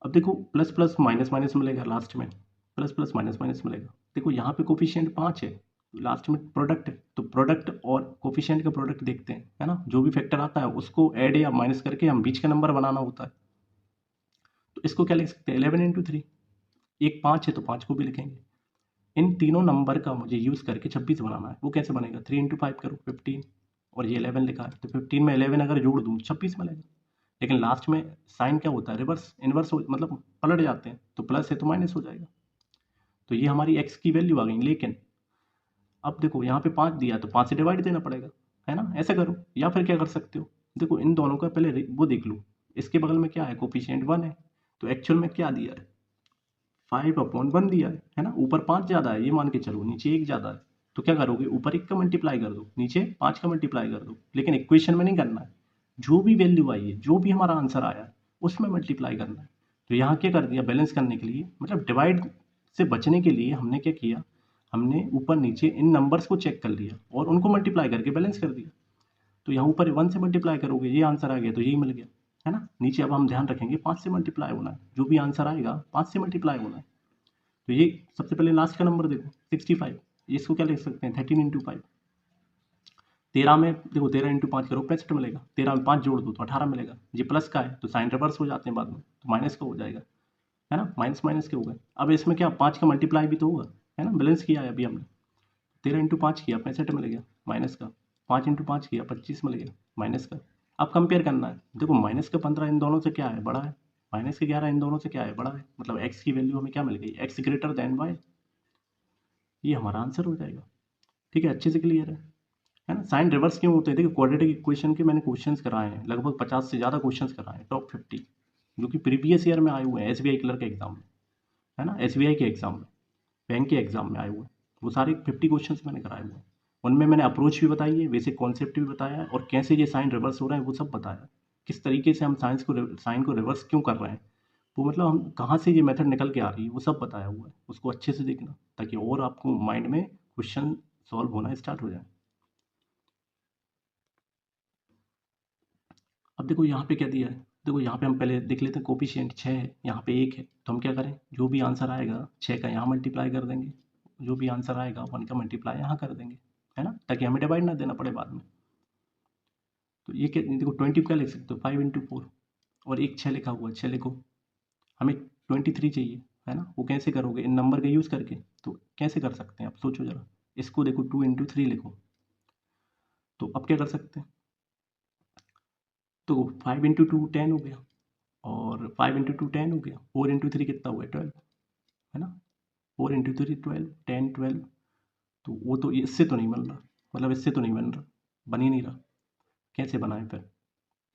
अब देखो प्लस प्लस माइनस माइनस मिलेगा लास्ट में, प्लस प्लस माइनस माइनस मिलेगा। देखो यहाँ पे कोफिशिएंट 5 है, लास्ट में प्रोडक्ट है, तो प्रोडक्ट और कोफिशिएंट का प्रोडक्ट देखते हैं, है ना। जो भी फैक्टर आता है उसको ऐड या माइनस करके हम बीच का नंबर बनाना होता है। तो इसको क्या लिख सकते हैं? 11 × 3। एक 5 है तो 5 को भी लिखेंगे। इन तीनों नंबर का मुझे यूज़ करके 26 बनाना है। वो कैसे बनेगा? 3 × 5 करो 15, और ये 11 लिखा है, तो 15 में 11 अगर जोड़ दूँ 26 मिलेगा। लेकिन लास्ट में साइन क्या होता है? रिवर्स इनवर्स हो, मतलब पलट जाते हैं, तो प्लस है तो माइनस हो जाएगा। तो ये हमारी एक्स की वैल्यू आ गई। लेकिन अब देखो यहाँ पे 5 दिया तो 5 से डिवाइड देना पड़ेगा, है ना। ऐसा करो, या फिर क्या कर सकते हो, देखो इन दोनों का पहले वो देख लो, इसके बगल में क्या है? कोफिशिएंट 1 है, तो एक्चुअल में क्या दिया है? 5/1 दिया है ना। ऊपर 5 ज़्यादा है ये मान के चलो, नीचे 1 ज़्यादा है, तो क्या करोगे? ऊपर 1 का मल्टीप्लाई कर दो, नीचे 5 का मल्टीप्लाई कर दो, लेकिन इक्वेशन में नहीं करना है। जो भी वैल्यू आई है, जो भी हमारा आंसर आया है, उसमें मल्टीप्लाई करना है। तो यहाँ क्या कर दिया? बैलेंस करने के लिए, मतलब डिवाइड से बचने के लिए हमने क्या किया? हमने ऊपर नीचे इन नंबर्स को चेक कर लिया और उनको मल्टीप्लाई करके बैलेंस कर दिया। तो यहाँ ऊपर 1 से मल्टीप्लाई करोगे, ये आंसर आ गया, तो यही मिल गया, है ना। नीचे अब हम ध्यान रखेंगे 5 से मल्टीप्लाई होना है, जो भी आंसर आएगा 5 से मल्टीप्लाई होना है। तो ये सबसे पहले लास्ट का नंबर देखो 65, इसको क्या लिख सकते हैं? 13 × 5। 13 में देखो 13 × 5 करो 65 मिलेगा, 13 में 5 जोड़ दो तो 18 मिलेगा। ये प्लस का है तो साइन रिवर्स हो जाते हैं बाद में, तो माइनस का हो जाएगा, है ना। माइनस माइनस के हो गए। अब इसमें क्या 5 का मल्टीप्लाई भी तो होगा, है ना, बैलेंस किया है अभी हमने। 13 × 5 किया 65 मिल गया माइनस का, 5 × 5 किया 25 मिल गया माइनस का। अब कंपेयर करना है, देखो माइनस का 15 इन दोनों से क्या है? बड़ा है। माइनस के 11 इन दोनों से क्या है? बड़ा है। मतलब एक्स की वैल्यू हमें क्या मिल गई? X greater than Y. ये हमारा आंसर हो जाएगा। ठीक है, अच्छे से क्लियर है ना। साइन रिवर्स क्यों होते हैं? देखिए क्वाड्रेटिक इक्वेशन के मैंने क्वेश्चंस कराए हैं, लगभग 50 से ज़्यादा क्वेश्चंस कराए हैं, टॉप 50, जो कि प्रीवियस ईयर में आए हुए हैं, एसबीआई क्लर्क के एग्जाम में, है ना, एसबीआई के एग्जाम में, बैंक के एग्जाम में आए हुए हैं। वो सारे 50 क्वेश्चंस मैंने कराए हुए हैं। उनमें मैंने अप्रोच भी बताई है, बेसिक कॉन्सेप्ट भी बताया है, और कैसे ये साइन रिवर्स हो रहा है वो सब बताया है। किस तरीके से हम साइन को रिवर्स क्यों कर रहे हैं, वो मतलब हम कहाँ से ये मेथड निकल के आ रही है, वो सब बताया हुआ है। उसको अच्छे से देखना, ताकि और आपको माइंड में क्वेश्चन सॉल्व होना स्टार्ट हो जाए। अब देखो यहाँ पे क्या दिया है, देखो यहाँ पे हम पहले देख लेते हैं, कोफिशिएंट 6 है, यहाँ पे 1 है, तो हम क्या करें? जो भी आंसर आएगा 6 का यहाँ मल्टीप्लाई कर देंगे, जो भी आंसर आएगा 1 का मल्टीप्लाई यहाँ कर देंगे, है ना, ताकि हमें डिवाइड ना देना पड़े बाद में। तो ये क्या, देखो 20 क्या लिख सकते हो, 5 × 4, और एक 6 लिखा हुआ है, 6 लिखो। हमें 23 चाहिए, है ना, वो कैसे करोगे, इन नंबर का यूज़ करके। तो कैसे कर सकते हैं आप सोचो ज़रा। इसको देखो 2 × 3 लिखो, तो अब क्या कर सकते हैं, तो 5 × 2 10 हो गया, और 5 × 2 10 हो गया, 4 × 3 कितना हुआ है 12, है ना, 4 × 3 12, 10 12। तो वो तो इससे तो नहीं बन रहा, मतलब इससे तो नहीं बन रहा, बन ही नहीं रहा, कैसे बनाए फिर,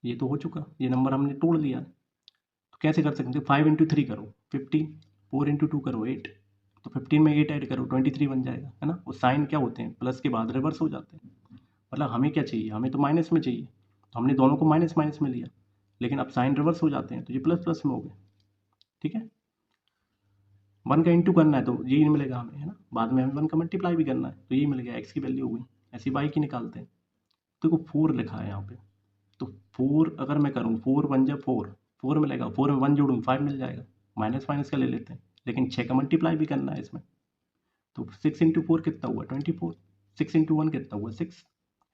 ये तो हो चुका, ये नंबर हमने तोड़ लिया। तो कैसे कर सकते हैं, 5 × 3 करो 15, 4 × 2 करो 8, तो 15 में 8 ऐड करो 23 बन जाएगा, है ना। वो साइन क्या होते हैं, प्लस के बाद रिवर्स हो जाते हैं। मतलब हमें क्या चाहिए, हमें तो माइनस में चाहिए, तो हमने दोनों को माइनस माइनस में लिया, लेकिन अब साइन रिवर्स हो जाते हैं, तो ये प्लस प्लस में हो गए। ठीक है, 1 का इंटू करना है तो यही मिलेगा हमें, है ना, बाद में हमें 1 का मल्टीप्लाई भी करना है, तो यही मिल गया, एक्स की वैल्यू हो गई। ऐसी वाई की निकालते हैं, देखो 4 लिखा है यहाँ पे, तो 4 अगर मैं करूँ, 4 1 जा 4, 4 मिलेगा, 4 में 1 जोड़ूँ 5 मिल जाएगा, माइनस माइनस का ले लेते हैं, लेकिन 6 का मल्टीप्लाई भी करना है इसमें। तो 6 × 4 कितना हुआ 24, 6 × 1 कितना हुआ 6,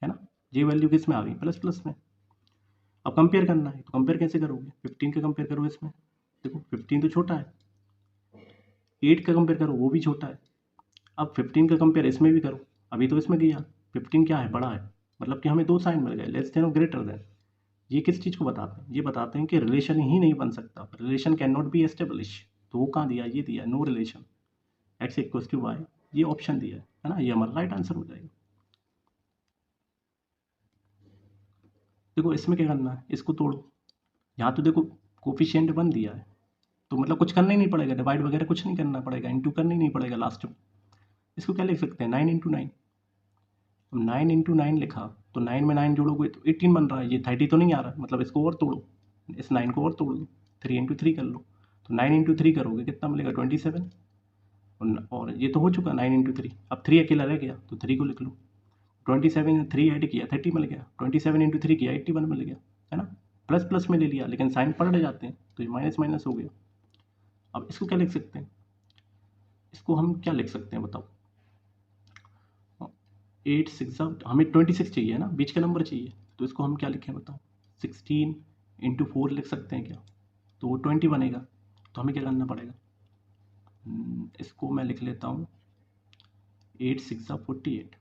है ना। ये वैल्यू किस में आ गई, प्लस प्लस में। अब कंपेयर करना है, तो कंपेयर कैसे करोगे, 15 का कंपेयर करो इसमें, देखो 15 तो छोटा है, 8 का कंपेयर करो वो भी छोटा है, अब 15 का कंपेयर इसमें भी करो, अभी तो इसमें किया, 15 क्या है, बड़ा है, मतलब कि हमें दो साइन मिल गए, लेस देन और ग्रेटर देन। ये किस चीज़ को बताते हैं, ये बताते हैं कि रिलेशन ही नहीं बन सकता, relation can not be establish. तो वो कहाँ दिया, ये दिया no relation x equals to y, ये ऑप्शन दिया है ना, ये हमारा राइट आंसर हो जाएगा। देखो इसमें क्या करना है, इसको तोड़ो, यहाँ तो देखो कोफिशिएंट 1 दिया है, तो मतलब कुछ करना ही नहीं पड़ेगा, डिवाइड वगैरह कुछ नहीं करना पड़ेगा, इंटू करना ही नहीं पड़ेगा लास्ट में। इसको क्या लिख सकते हैं, 9 × 9। 9 × 9 लिखा, तो 9 में 9 जोड़ोगे तो 18 बन रहा है, ये 30 तो नहीं आ रहा, मतलब इसको और तोड़ो, इस 9 को और तोड़ लो, 3 × 3 कर लो, तो 9 × 3 करोगे कितना मिलेगा 27, और ये तो हो चुका 9 × 3, अब 3 अकेला रह गया, तो 3 को लिख लो, 27 3 ऐड किया 30 मिल गया, 27 × 3 किया 81 मिल गया, है ना। प्लस प्लस में ले लिया, लेकिन साइन पलट जाते हैं, तो ये माइनस माइनस हो गया। अब इसको क्या लिख सकते हैं, इसको हम क्या लिख सकते हैं बताओ, 8 6 हमें 26 चाहिए, है ना, बीच का नंबर चाहिए, तो इसको हम क्या लिखें बताओ, 16 × 4 लिख सकते हैं क्या, तो वो 20 बनेगा। तो हमें क्या करना पड़ेगा, इसको मैं लिख लेता हूँ 8 6 48,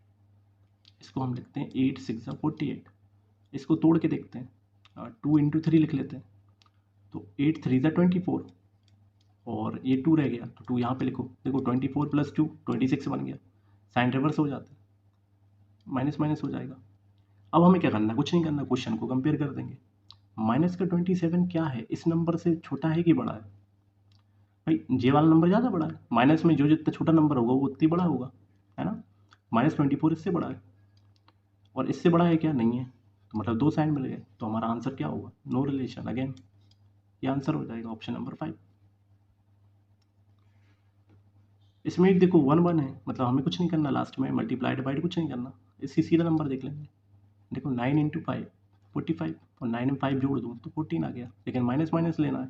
इसको हम लिखते हैं 8 6 48, इसको तोड़ के देखते हैं, 2 × 3 लिख लेते हैं, तो 8 3 24, और ये 2 रह गया, तो 2 यहाँ पे लिखो, देखो 24 + 2 26 बन गया, साइन रिवर्स हो जाता है, माइनस माइनस हो जाएगा। अब हमें क्या करना है, कुछ नहीं करना, क्वेश्चन को कंपेयर कर देंगे, माइनस का 27 क्या है, इस नंबर से छोटा है कि बड़ा है, भाई जे वाला नंबर ज़्यादा बड़ा है, माइनस में जो जितना छोटा नंबर होगा वो उतनी बड़ा होगा, है ना। -24 इससे बड़ा है, और इससे बड़ा है क्या, नहीं है, तो मतलब दो साइन मिल गए, तो हमारा आंसर क्या होगा, नो रिलेशन, अगेन ये आंसर हो जाएगा ऑप्शन नंबर 5। इसमें देखो 1 1 है, मतलब हमें कुछ नहीं करना, लास्ट में मल्टीप्लाई डिवाइड कुछ नहीं करना, इसकी सीधा नंबर देख लेंगे, देखो 9 × 5 45, और 9 में 5 जोड़ दूँ तो 14 आ गया, लेकिन माइनस माइनस लेना है,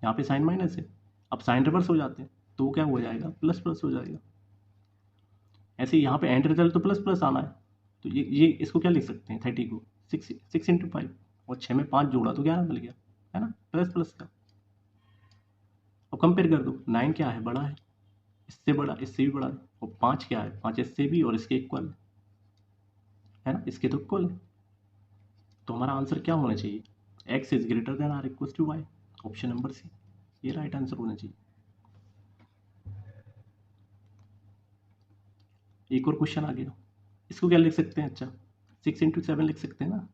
यहाँ पे साइन माइनस है, अब साइन रिवर्स हो जाते हैं, तो वो क्या हो जाएगा, प्लस प्लस हो जाएगा। ऐसे ही यहाँ पे एंड रिजल्ट तो प्लस प्लस आना है, तो ये इसको क्या लिख सकते हैं, 30 को 6 × 5, और 6 में 5 जोड़ा तो 11 मिल गया, है ना, प्लस प्लस का। अब कंपेयर कर दो, 9 क्या है, बड़ा है, इससे बड़ा, इससे भी बड़ा है, और 5 क्या है, 5 इससे भी और इसके इक्वल है ना, इसके तो इक्वल है। तो हमारा आंसर क्या होना चाहिए, x is greater than or equal to y, option number C, ये राइट आंसर होना चाहिए। एक और क्वेश्चन आ गया, इसको क्या लिख सकते हैं, अच्छा 6 × 7 लिख सकते हैं ना,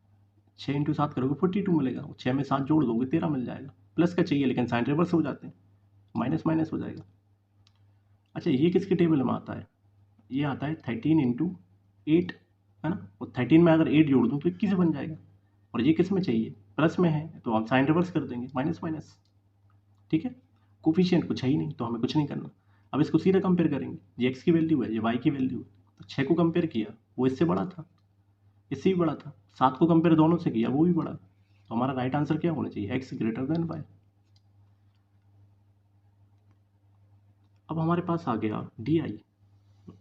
6 × 7 करोगे 42 मिलेगा, 6 में 7 जोड़ दोगे 13 मिल जाएगा, प्लस का चाहिए लेकिन साइन रिवर्स हो जाते हैं, माइनस माइनस हो जाएगा। अच्छा ये किसके टेबल में आता है, ये आता है 13 × 8, है ना, और 13 में अगर 8 जोड़ दूँ तो 21 बन जाएगा, और ये किस में चाहिए, प्लस में है, तो हम साइन रिवर्स कर देंगे, माइनस माइनस, ठीक है। कोफिशिएंट कुछ है ही नहीं, तो हमें कुछ नहीं करना। अब इसको सीधा कंपेयर करेंगे, ये एक्स की वैल्यू है, ये वाई की वैल्यू है, तो 6 को कंपेयर किया, वो इससे बड़ा था, इससे भी बड़ा था, 7 को कंपेयर दोनों से किया, वो भी बड़ा, तो हमारा राइट आंसर क्या होना चाहिए, एक्स ग्रेटर देन वाई। अब हमारे पास आ गया डी आई,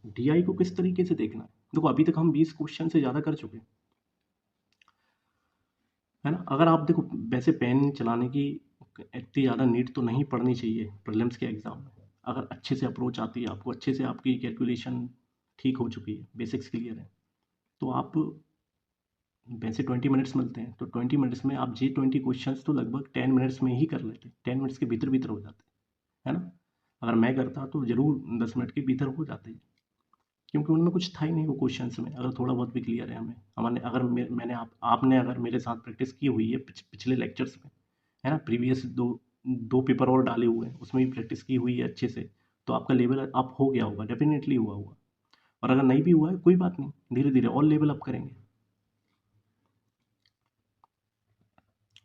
डी आई को किस तरीके से देखना है, देखो अभी तक हम 20 क्वेश्चन से ज़्यादा कर चुके हैं, है ना। अगर आप देखो वैसे पेन चलाने की इतनी ज़्यादा नीड तो नहीं पड़नी चाहिए प्रीलिम्स के एग्ज़ाम में। अगर अच्छे से अप्रोच आती है आपको, अच्छे से आपकी कैलकुलेशन ठीक हो चुकी है, बेसिक्स क्लियर है, तो आप वैसे 20 मिनट्स मिलते हैं, तो 20 मिनट्स में आप G20 क्वेश्चंस तो लगभग 10 मिनट्स में ही कर लेते, 10 मिनट्स के भीतर भीतर हो जाते, है ना। अगर मैं करता तो ज़रूर 10 मिनट के भीतर हो जाते, क्योंकि उनमें कुछ था ही नहीं वो क्वेश्चंस में। अगर थोड़ा बहुत भी क्लियर है हमें, हमारे अगर मैंने आपने अगर मेरे साथ प्रैक्टिस की हुई है पिछले लेक्चर्स में, है ना, प्रीवियस दो दो पेपर और डाले हुए हैं, उसमें भी प्रैक्टिस की हुई है अच्छे से, तो आपका लेवल अप हो गया होगा, डेफिनेटली हुआ होगा। और अगर नहीं भी हुआ है कोई बात नहीं, धीरे धीरे और लेवल अप करेंगे।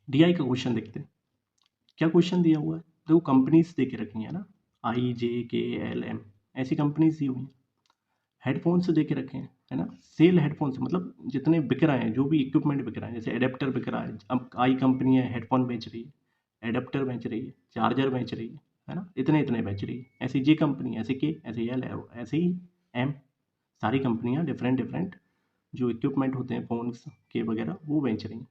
DI का क्वेश्चन देखते हैं, क्या क्वेश्चन दिया हुआ है। देखो कंपनीज दे के रखी है ना, IJKLM, ऐसी कंपनीज दी हुई हैं। हेडफोन्स दे के रखे हैं, है ना। सेल हेडफोन्स मतलब जितने बिक रहे हैं, जो भी इक्विपमेंट बिक रहा है, जैसे एडेप्टर बिक रहा है, अब आई कंपनी है हेडफोन बेच रही है, एडेप्टर बेच रही है, चार्जर बेच रही है ना, इतने इतने बेच रही है। ऐसी J कंपनी, ऐसे K, ऐसे L, ऐसे ही M, सारी कंपनियां डिफरेंट डिफरेंट जो इक्विपमेंट होते हैं फ़ोन्स के वगैरह वो बेच रही हैं।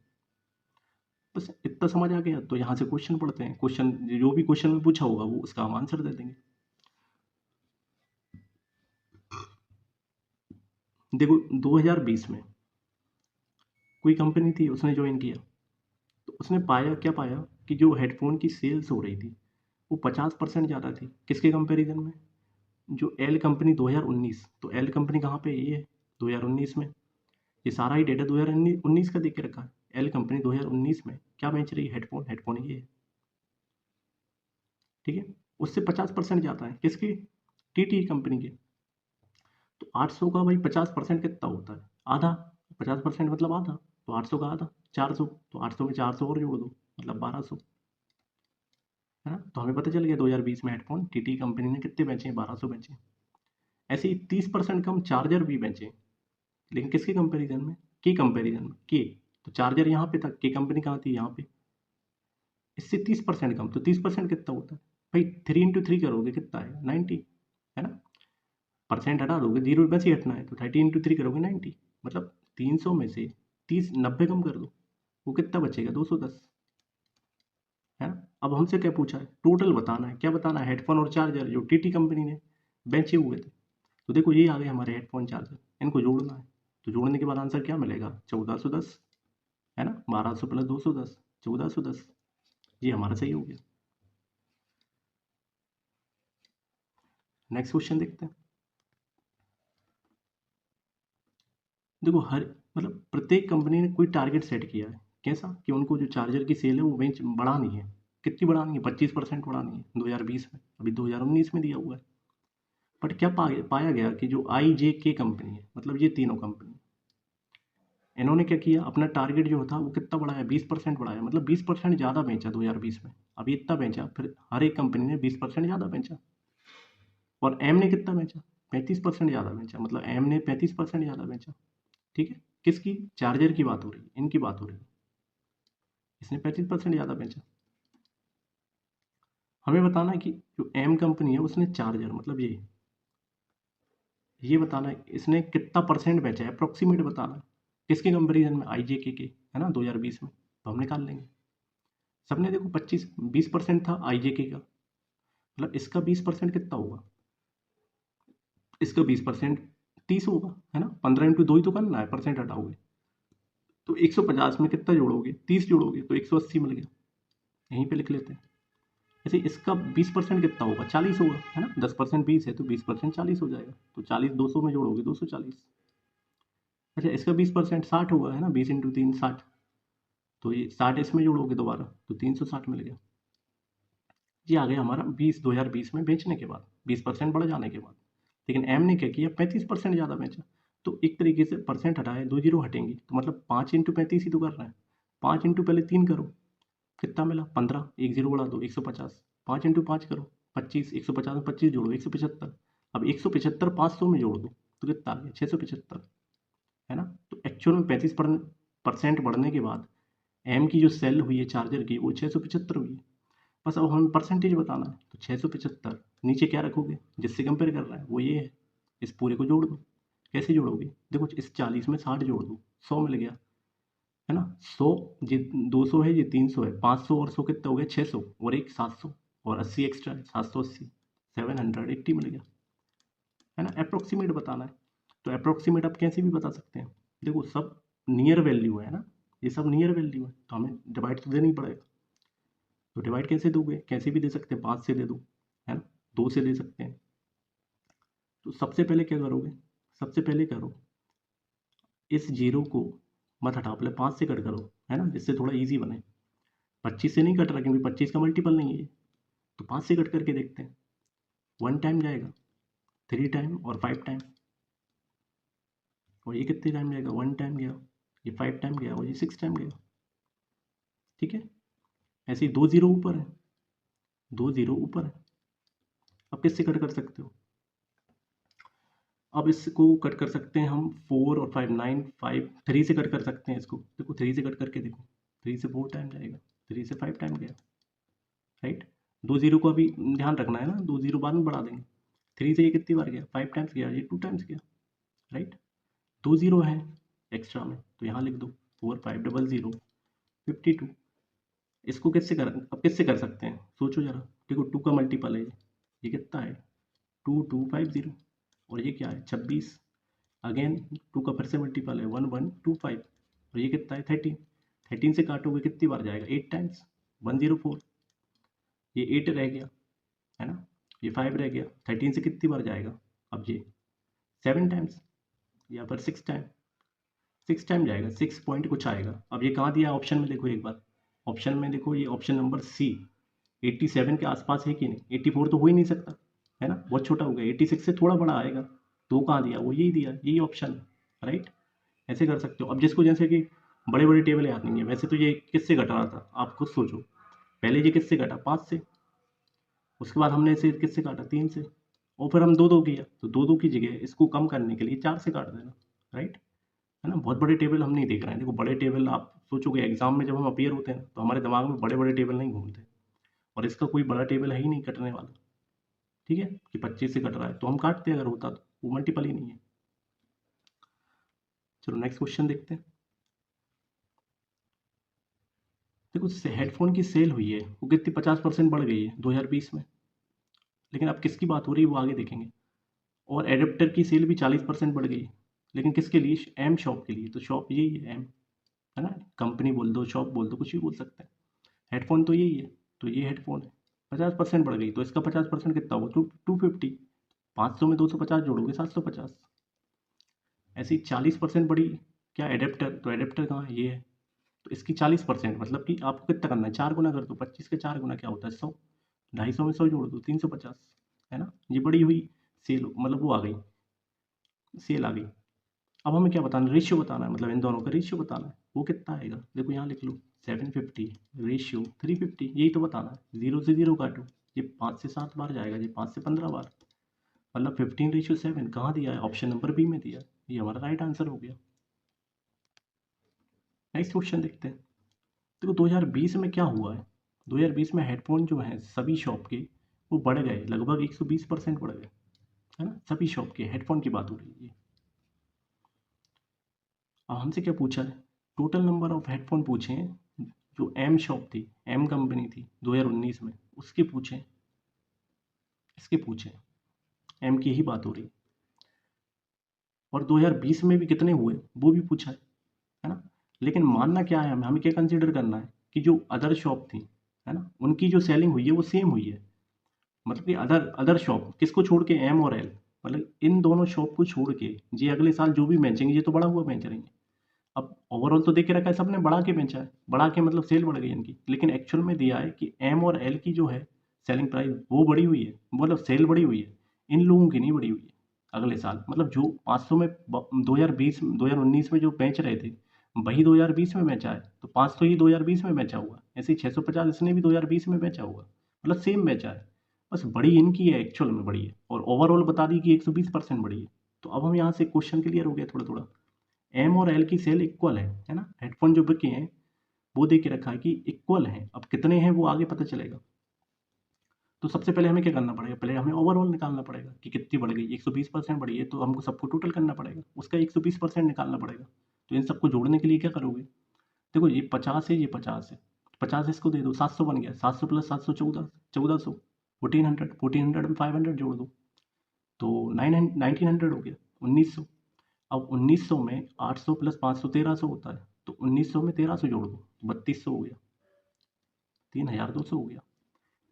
बस इतना समझ आ गया, तो यहाँ से क्वेश्चन पढ़ते हैं। क्वेश्चन जो भी क्वेश्चन में पूछा होगा वो उसका हम आंसर दे देंगे। देखो 2020 में कोई कंपनी थी, उसने ज्वाइन किया, तो उसने पाया क्या पाया कि जो हेडफोन की सेल्स हो रही थी वो 50% ज़्यादा थी। किसके कंपैरिजन में, जो एल कंपनी 2019, तो एल कंपनी कहाँ पे है, ये 2019 में, ये सारा ही डेटा 2019 का दे के रखा है। एल कंपनी 2019 में क्या बेच रही है, हेडफोन, हेडफोन ये है, ठीक है। उससे 50% ज़्यादा है किसकी, TT कंपनी के। तो 800 का भाई 50% कितना होता है, आधा। 50% मतलब आधा, तो 800 का आधा 400, तो 800 में 400 और जोड़ दो, मतलब 1200, है ना। तो हमें पता चल गया 2020 में हेडफोन TT कंपनी ने कितने बेचे हैं, 1200 बेचे। ऐसे ही 30% कम चार्जर भी बेचे, लेकिन किसके कंपैरिजन में, के कंपैरिजन में, के। तो चार्जर यहाँ पे था, के कंपनी कहाँ थी, यहाँ पे। इससे 30% कम, तो 30% कितना होता है भाई, 3 into 3 करोगे कितना है, 90, है ना। परसेंट हटा दोगे, जीरो बस ही हटना है, तो 30 into 3 करोगे 90, मतलब 300 में से 90 कम कर दो, वो कितना बचेगा, 210, है ना। अब हमसे क्या पूछा है, टोटल बताना है, क्या बताना है, हेडफोन और चार्जर जो TT कंपनी ने बेचे हुए थे। तो देखो ये आ गए हमारे हेडफोन चार्जर, इनको जोड़ना है, तो जोड़ने के बाद आंसर क्या मिलेगा, 1410, है ना। 1200 प्लस 210, 1410, ये हमारा सही हो गया। नेक्स्ट क्वेश्चन देखते हैं। देखो हर मतलब प्रत्येक कंपनी ने कोई टारगेट सेट किया है, कैसा कि उनको जो चार्जर की सेल है वो बेच बढ़ानी है। कितनी बढ़ानी है, 25% बढ़ानी है 2020 में, अभी 2019 में दिया हुआ है। बट क्या पाया गया कि जो IJK कंपनी है, मतलब ये तीनों कंपनी, इन्होंने क्या किया, अपना टारगेट जो था वो कितना बढ़ाया, 20% बढ़ाया, मतलब 20% ज़्यादा बेचा 2020 में। अभी इतना बेचा, फिर हर एक कंपनी ने 20% ज़्यादा बेचा। और एम ने कितना बेचा, 35% ज़्यादा बेचा, मतलब एम ने 35% ज़्यादा बेचा, ठीक है। किसकी, चार्जर की बात हो रही है, इनकी बात हो रही है, इसने 35% ज़्यादा बेचा। हमें बताना है कि जो एम कंपनी है उसने चार्जर, मतलब ये बताना है इसने कितना परसेंट बेचा है, अप्रोक्सीमेट बताना है। किसके कंपेरिजन में, IJK के, है ना, 2020 में, तो हम निकाल लेंगे। सबने देखो 20% था IJK का, मतलब इसका 20% कितना होगा, इसका 20% 30 होगा, है ना। 15 into 2 ही तो करना है, परसेंट हटाओगे तो 150 में कितना जोड़ोगे, 30 जोड़ोगे तो 180 मिल गया, यहीं पे लिख लेते हैं। ऐसे इसका 20% कितना होगा, 40 होगा, है ना। 10% 20 है तो 20% 40 हो जाएगा, तो 40 200 में जोड़ोगे 240। अच्छा इसका 20% 60 होगा, है ना, 20 into 3 60, तो ये 60 इसमें जोड़ोगे दोबारा तो 360 मिल गया। ये आ गया हमारा 2020 में बेचने के बाद, 20% बढ़ जाने के बाद। लेकिन एम ने क्या किया, 35% ज़्यादा बेचा, तो एक तरीके से परसेंट हटाए, 2 जीरो हटेंगे, तो मतलब 5 into 35 ही तो कर रहे हैं। 5 into पहले 3 करो, कितना मिला, 15, एक जीरो बढ़ा दो, 150, 5 into 5 करो, 25, 150 में 25 जोड़ो, 175। अब 175 500 में जोड़ दो तो कितना आ गया, 675, है ना। तो एक्चुअल में 35% बढ़ने के बाद एम की जो सेल हुई है चार्जर की वो 675 हुई है। बस अब हमें परसेंटेज बताना है, तो 675 नीचे क्या रखोगे, जिससे कंपेयर कर रहा है वो ये है, इस पूरे को जोड़ दो, कैसे जोड़ोगे? देखो इस 40 में 60 जोड़ दो, 100 मिल गया, है ना? 100 ये 200 है, ये 300 है, 500 और 100 कितना हो गया? 600 और एक 700 और 80 एक्स्ट्रा है, 780, 780 मिल गया, है ना? अप्रोक्सीमेट बताना है, तो अप्रोक्सीमेट आप कैसे भी बता सकते हैं। देखो सब नियर वैल्यू है ना, ये सब नियर वैल्यू है, तो हमें डिवाइड तो देना ही पड़ेगा। तो डिवाइड कैसे दोगे? कैसे भी दे सकते हैं, 5 से दे दो, है ना, 2 से दे सकते हैं। तो सबसे पहले क्या करोगे? सबसे पहले करो इस जीरो को मत हटाओ, पहले 5 से कट करो, है ना, जिससे थोड़ा ईजी बने। 25 से नहीं कट रहा क्योंकि 25 का मल्टीपल नहीं है ये, तो 5 से कट करके देखते हैं। 1 टाइम जाएगा, 3 टाइम और 5 टाइम, और ये कितने टाइम जाएगा? 1 टाइम गया, ये 5 टाइम गया और ये 6 टाइम गया। ठीक है, ऐसे ही 2 जीरो ऊपर है, 2 जीरो ऊपर है। अब किससे कट कर सकते हो? अब इसको कट कर सकते हैं हम 4 और 5, 9, 5, 3 से कट कर सकते हैं इसको। देखो 3 से कट करके देखो, 3 से 4 टाइम जाएगा, 3 से 5 टाइम गया, राइट। 2 जीरो को अभी ध्यान रखना है ना, 2 जीरो बाद में बढ़ा देंगे। 3 से ये कितनी बार गया? 5 टाइम्स गया, ये 2 टाइम्स गया, राइट। 2 जीरो है एक्स्ट्रा में, तो यहाँ लिख दो 4 5 डबल 0 52। इसको किससे कर, अब किससे कर सकते हैं? सोचो जरा। देखो 2 का मल्टीपल है ये कितना है? 2250, और ये क्या है? 26। अगेन 2 का फिर से मल्टीपल है 1125, और ये कितना है? 13। 13 से काटोगे कितनी बार जाएगा? 8 टाइम्स, 104। ये 8 रह गया, है ना, ये 5 रह गया। 13 से कितनी बार जाएगा? अब ये 7 टाइम्स, या फिर 6 टाइम, 6 टाइम जाएगा, 6 पॉइंट कुछ आएगा। अब ये कहाँ दिया ऑप्शन में? देखो एक बार ऑप्शन में देखो, ये ऑप्शन नंबर सी 87 के आसपास है कि नहीं? 84 तो हो ही नहीं सकता, है ना, बहुत छोटा हो गया। 86 से थोड़ा बड़ा आएगा, तो कहाँ दिया? वो यही दिया, यही ऑप्शन, राइट। ऐसे कर सकते हो। अब जिसको जैसे कि बड़े बड़े टेबल याद नहीं है, वैसे तो ये किससे घट रहा था आप खुद सोचो। पहले ये किससे घटा? 5 से, उसके बाद हमने इसे किससे काटा? 3 से, और फिर हम 2 2 किया, तो 2 2 की जगह इसको कम करने के लिए 4 से काट देना, राइट, है ना। बहुत बड़े टेबल हम नहीं देख रहे हैं। देखो बड़े टेबल आप सोचोगे एग्जाम में जब हम अपियर होते हैं तो हमारे दिमाग में बड़े बड़े टेबल नहीं घूमते, और इसका कोई बड़ा टेबल है ही नहीं कटने वाला, ठीक है, कि 25 से कट रहा है तो हम काटते अगर होता तो, वो मल्टीपल ही नहीं है। चलो नेक्स्ट क्वेश्चन देखते हैं। देखो हेडफोन की सेल हुई है वो कितनी? 50% बढ़ गई है 2020 में, लेकिन अब किसकी बात हो रही है वो आगे देखेंगे। और एडेप्टर की सेल भी 40% बढ़ गई, लेकिन किसके लिए? एम शॉप के लिए। तो शॉप यही है एम, है ना, कंपनी बोल दो, शॉप बोल दो, कुछ भी बोल सकते हैं। हेडफोन तो यही है, तो ये हेडफोन है। 50% बढ़ गई, तो इसका 50% कितना होगा? 250। 500 में 250 जोड़ोगे 750। ऐसे ही 40% बढ़ी क्या? एडेप्टर, तो एडेप्टर कहाँ है? ये है। तो इसकी 40%, मतलब कि आपको कितना करना है? 4 गुना कर दो, 25 के 4 गुना क्या होता है? 100। 250 में 100 जोड़ दो, 350, है ना। ये बड़ी हुई सेल, मतलब वो आ गई, सेल आ गई। अब हमें क्या बताना है? रेशियो बताना है, मतलब इन दोनों का रेशियो बताना है। वो कितना आएगा? देखो यहाँ लिख लो 750 रेशियो 350, यही तो बताना है। 0 से 0 काटो, ये 5 से 7 बार जाएगा, ये 5 से 15 बार, मतलब 15:7। कहाँ दिया है? ऑप्शन नंबर बी में दिया है। ये हमारा राइट आंसर हो गया। नेक्स्ट क्वेश्चन देखते हैं। देखो 2020 में क्या हुआ है? 2020 में हेडफोन जो हैं सभी शॉप के वो बढ़ गए, लगभग 120% बढ़ गए, है ना। सभी शॉप के हेडफोन की बात हो रही है। अब हमसे क्या पूछा है? टोटल नंबर ऑफ हेडफोन पूछे हैं जो एम शॉप थी, एम कंपनी थी 2019 में, उसके पूछे, इसके पूछे, एम की ही बात हो रही। और 2020 में भी कितने हुए वो भी पूछा है ना। लेकिन मानना क्या है? हमें हमें क्या कंसिडर करना है कि जो अदर शॉप थी, है ना, उनकी जो सेलिंग हुई है वो सेम हुई है। मतलब कि अदर अदर शॉप किसको छोड़ के? एम और एल, मतलब इन दोनों शॉप को छोड़ के ये अगले साल जो भी बेचेंगे ये तो बढ़ा हुआ बेच रही है। अब ओवरऑल तो देख के रखा है सबने, बढ़ा के बेचा है, बढ़ा के मतलब सेल बढ़ गई इनकी, लेकिन एक्चुअल में दिया है कि एम और एल की जो है सेलिंग प्राइस वो बढ़ी हुई है, मतलब सेल बढ़ी हुई है, इन लोगों की नहीं बढ़ी हुई है अगले साल। मतलब जो 500 में 2020 2019 में जो बेच रहे थे वही 2020 में बेचा है, तो 500 ही 2020 में बेचा हुआ, ऐसे ही 650 इसने भी 2020 में बेचा हुआ, मतलब सेम बेचा है, बस बड़ी इनकी है, एक्चुअल में बड़ी है, और ओवरऑल बता दी कि 120% बड़ी है। तो अब हम यहाँ से क्वेश्चन क्लियर हो गया थोड़ा थोड़ा। एम और एल की सेल इक्वल है ना, हेडफोन जो बिके हैं वो दे के रखा है कि इक्वल है, अब कितने हैं वो आगे पता चलेगा। तो सबसे पहले हमें क्या करना पड़ेगा, पहले हमें ओवरऑल निकालना पड़ेगा कि कितनी बढ़ गई, 120% बढ़ी है, तो हमको सबको टोटल करना पड़ेगा, उसका 120% निकालना पड़ेगा। तो इन सबको जोड़ने के लिए क्या करोगे, देखो ये 50 है, ये 50 है, 50 इसको दे दो, 700 बन गया, 700 प्लस 700 1400, 1400 में 500 जोड़ दो तो 1900 हो गया, 1900। अब 1900 में 800 प्लस 500 1300 होता है, तो 1900 में 1300 जोड़ दो, 3200 हो गया, 3200 हो गया।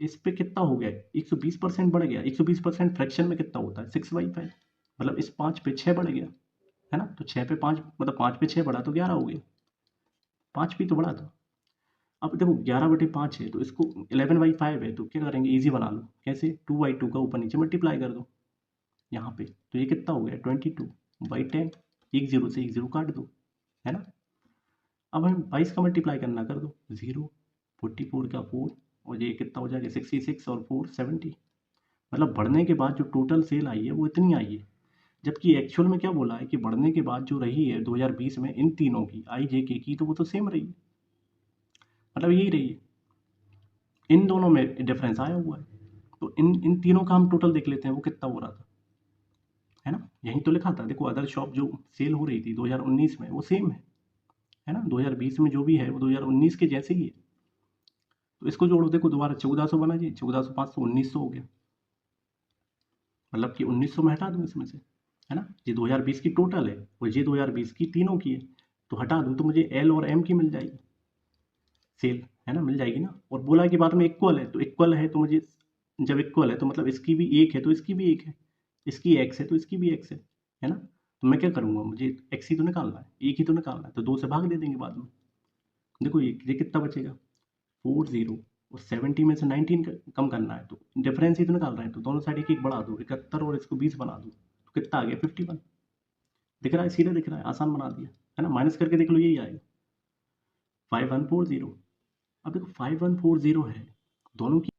इस पे कितना हो गया, 120% बढ़ गया। 120% फ्रैक्शन में कितना होता है, 6/5, मतलब इस 5 पे 6 बढ़ गया, है ना। तो 6 पे 5 मतलब 5 पे 6 बढ़ा तो 11 हो गया, 5 भी तो बढ़ा था। अब देखो 11/5 है, तो इसको 11/5 है, तो क्या करेंगे, ईजी बना लो। कैसे, 2/2 का ऊपर नीचे मल्टीप्लाई कर दो यहाँ पे, तो ये कितना हो गया, 22/10। एक जीरो से एक जीरो काट दो, है ना। अब हमें 22 का मल्टीप्लाई करना, कर दो 0, 44 का 4, और ये कितना हो जाएगा, 66 और 4 70। मतलब बढ़ने के बाद जो टोटल सेल आई है वो इतनी आई है, जबकि एक्चुअल में क्या बोला है कि बढ़ने के बाद जो रही है 2020 में इन तीनों की, आई जे के की, तो वो तो सेम रही है, मतलब यही रही है, इन दोनों में डिफरेंस आया हुआ है। तो इन इन तीनों का हम टोटल देख लेते हैं वो कितना हो रहा था, है ना। यहीं तो लिखा था, देखो अदर शॉप जो सेल हो रही थी 2019 में वो सेम है ना, 2020 में जो भी है वो 2019 के जैसे ही है। तो इसको जोड़ो, देखो दोबारा 1400 बना जी, 1400 500 1900 हो गया, मतलब कि 1900 में हटा दूँ इसमें से, है ना। ये 2020 की टोटल है और ये 2020 की तीनों की है, तो हटा दूँ तो मुझे एल और एम की मिल जाएगी सेल, है ना, मिल जाएगी ना। और बोला कि बाद में इक्वल है, तो इक्वल है तो मुझे, जब इक्वल है तो मतलब इसकी भी एक है तो इसकी भी एक है, इसकी एक्स है तो इसकी भी एक्स है ना। तो मैं क्या करूँगा, मुझे एक्स ही तो निकालना है, एक ही तो निकालना है, तो 2 से भाग दे देंगे बाद में। देखो ये कितना बचेगा, 40, और 70 में से 19 कम करना है, तो डिफरेंस ही तो निकाल रहे हैं, तो दोनों साइड एक एक बढ़ा दो, 71 और इसको 20 बना दो, तो कितना आ गया, 51। दिख रहा है, सीधा दिख रहा है, आसान बना दिया, है ना। माइनस करके देख लो, यही आएगा 5140। अब देखो 5140 है दोनों की,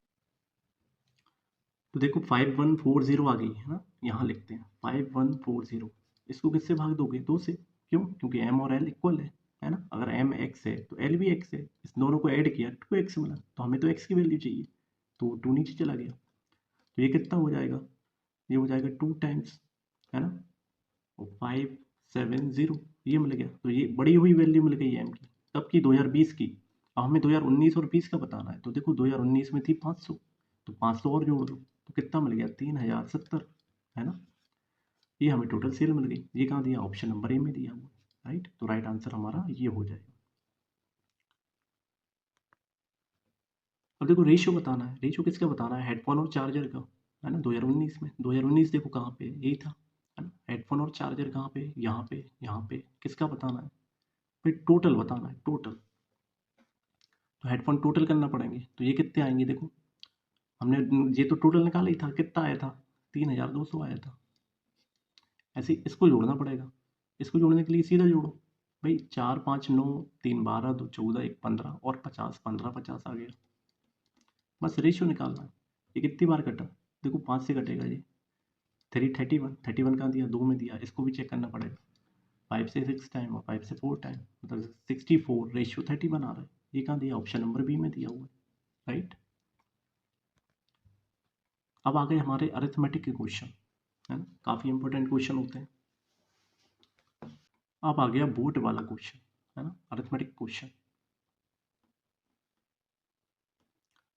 तो देखो 5140 आ गई है ना, यहाँ लिखते हैं 5140, इसको किससे भाग दोगे, 2 से, क्यों, क्योंकि एम और एल इक्वल है ना। अगर एम एक्स है तो एल भी एक्स है, इस दोनों को ऐड किया 2x मिला, तो हमें तो x की वैल्यू चाहिए, तो 2 नीचे चला गया, तो ये कितना हो जाएगा, ये हो जाएगा 2 टाइम्स, है ना, और 570 ये मिल गया। तो ये बड़ी हुई वैल्यू मिल गई एम की, तब की 2020 की। अब हमें 2019 और 20 का बताना है, तो देखो 2019 में थी 500, तो 500 और जोड़ दो, तो कितना मिल गया, 3070, है ना। ये हमें टोटल सेल मिल गई। ये कहाँ दिया, ऑप्शन नंबर ए में दिया हुआ, राइट। तो राइट आंसर हमारा ये हो जाएगा। अब देखो रेशियो बताना है, रेशियो किसका बताना है, हेडफोन और चार्जर का, है ना। 2019 में, 2019 देखो कहाँ पे, यही था, है ना। हेडफोन और चार्जर कहाँ पे, यहाँ पे किसका बताना है, भाई टोटल बताना है, टोटल। तो हेडफोन टोटल करना पड़ेंगे, तो ये कितने आएंगे, देखो हमने ये तो टोटल निकाला ही था, कितना आया था, 3200 आया था। ऐसे ही इसको जोड़ना पड़ेगा, इसको जोड़ने के लिए सीधा जोड़ो भाई, 4 5 9 3 12 2 14 1 15 और 50, 15 50 आ गया, बस रेशियो निकालना है। ये कितनी बार कटा, देखो 5 से कटेगा ये, 31 कहाँ दिया, 2 में दिया, इसको भी चेक करना पड़ेगा, 5 से 6 टाइम और 5 से 4 टाइम, मतलब 64 रेशियो 31 आ रहा है, ये कहाँ दिया, ऑप्शन नंबर बी में दिया हुआ है, राइट। अब आ गए हमारे अरिथमेटिक के क्वेश्चन, है ना, काफ़ी इंपॉर्टेंट क्वेश्चन होते हैं। अब आ गया बोर्ड वाला क्वेश्चन, है ना, अरिथमेटिक क्वेश्चन।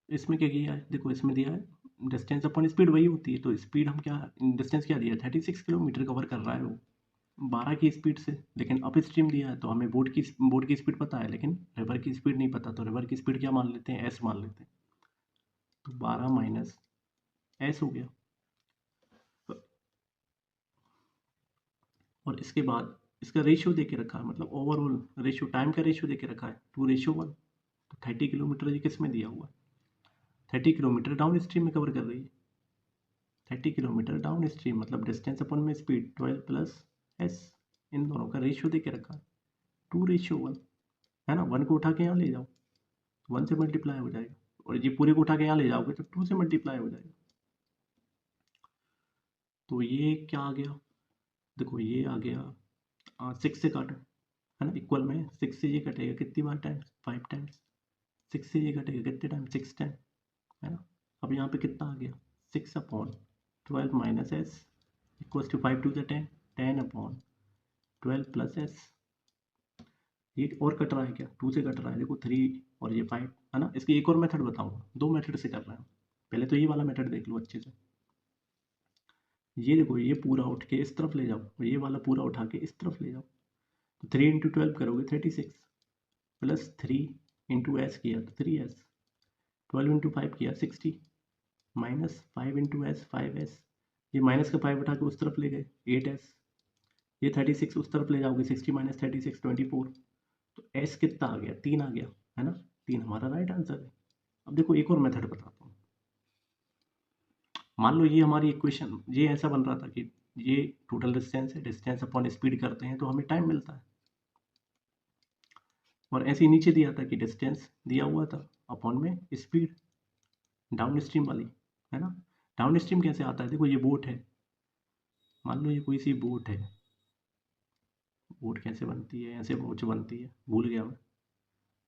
इसमें क्या किया है, देखो इसमें दिया है डिस्टेंस अपॉन स्पीड वही होती है, तो स्पीड हम क्या, डिस्टेंस क्या दिया है, 36 किलोमीटर कवर कर रहा है वो 12 की स्पीड से, लेकिन अप स्ट्रीम दिया है, तो हमें बोट की स्पीड पता है, लेकिन रिवर की स्पीड नहीं पता, तो रिवर की स्पीड क्या मान लेते हैं, एस मान लेते हैं, तो 12 माइनस एस हो गया। और इसके बाद इसका रेशियो दे के रखा है, मतलब ओवरऑल रेशियो, टाइम का रेशियो दे के रखा है 2:1, तो 30 किलोमीटर ये किस में दिया हुआ है, 30 किलोमीटर डाउन स्ट्रीम में कवर कर रही है, 30 किलोमीटर डाउन स्ट्रीम, मतलब डिस्टेंस अपन में स्पीड 12 प्लस एस, इन दोनों का रेशियो दे के रखा है 2:1, है ना। 1 को उठा के यहाँ ले जाओ, 1 से मल्टीप्लाई हो जाएगा, और ये पूरे को उठा के यहाँ ले जाओगे तो 2 से मल्टीप्लाई हो जाएगा। तो ये क्या आ गया, देखो ये आ गया 6 से काटो, है ना, इक्वल में 6 से ये कटेगा कितनी बार टाइम्स, 5 टाइम्स, 6 से ये कटेगा कितने टाइम, 6 टाइम, है ना। अब यहाँ पे कितना आ गया 6/12 minus s equals to 5 to the 10 10/12 plus s. ये और कट रहा है क्या, 2 से कट रहा है, देखो 3 और ये 5 है ना। इसकी एक और मेथड बताऊंगा, 2 मेथड से कर रहे हैं। पहले तो ये वाला मेथड देख लो अच्छे से। ये देखो ये पूरा उठ के इस तरफ ले जाओ और ये वाला पूरा उठा के इस तरफ ले जाओ। तो 3 इंटू 12 करोगे 36 प्लस 3 इंटू एस किया तो 3s 12 इंटू 5 किया 60 माइनस 5 इंटू एस 5s। ये माइनस का 5 उठा के उस तरफ ले गए 8s। ये 36 उस तरफ ले जाओगे 60 माइनस 36 24। तो एस कितना आ गया 3 आ गया है ना। 3 हमारा राइट आंसर है। अब देखो एक और मेथड बताता हूँ। मान लो ये हमारी इक्वेशन ये ऐसा बन रहा था कि ये टोटल डिस्टेंस है, डिस्टेंस अपॉन स्पीड करते हैं तो हमें टाइम मिलता है। और ऐसे ही नीचे दिया था कि डिस्टेंस दिया हुआ था अपॉन में स्पीड डाउन स्ट्रीम वाली है ना। डाउन स्ट्रीम कैसे आता है, देखो ये बोट है, मान लो ये कोई सी बोट है। बोट कैसे बनती है, ऐसे बोट बनती है, भूल गया मैं।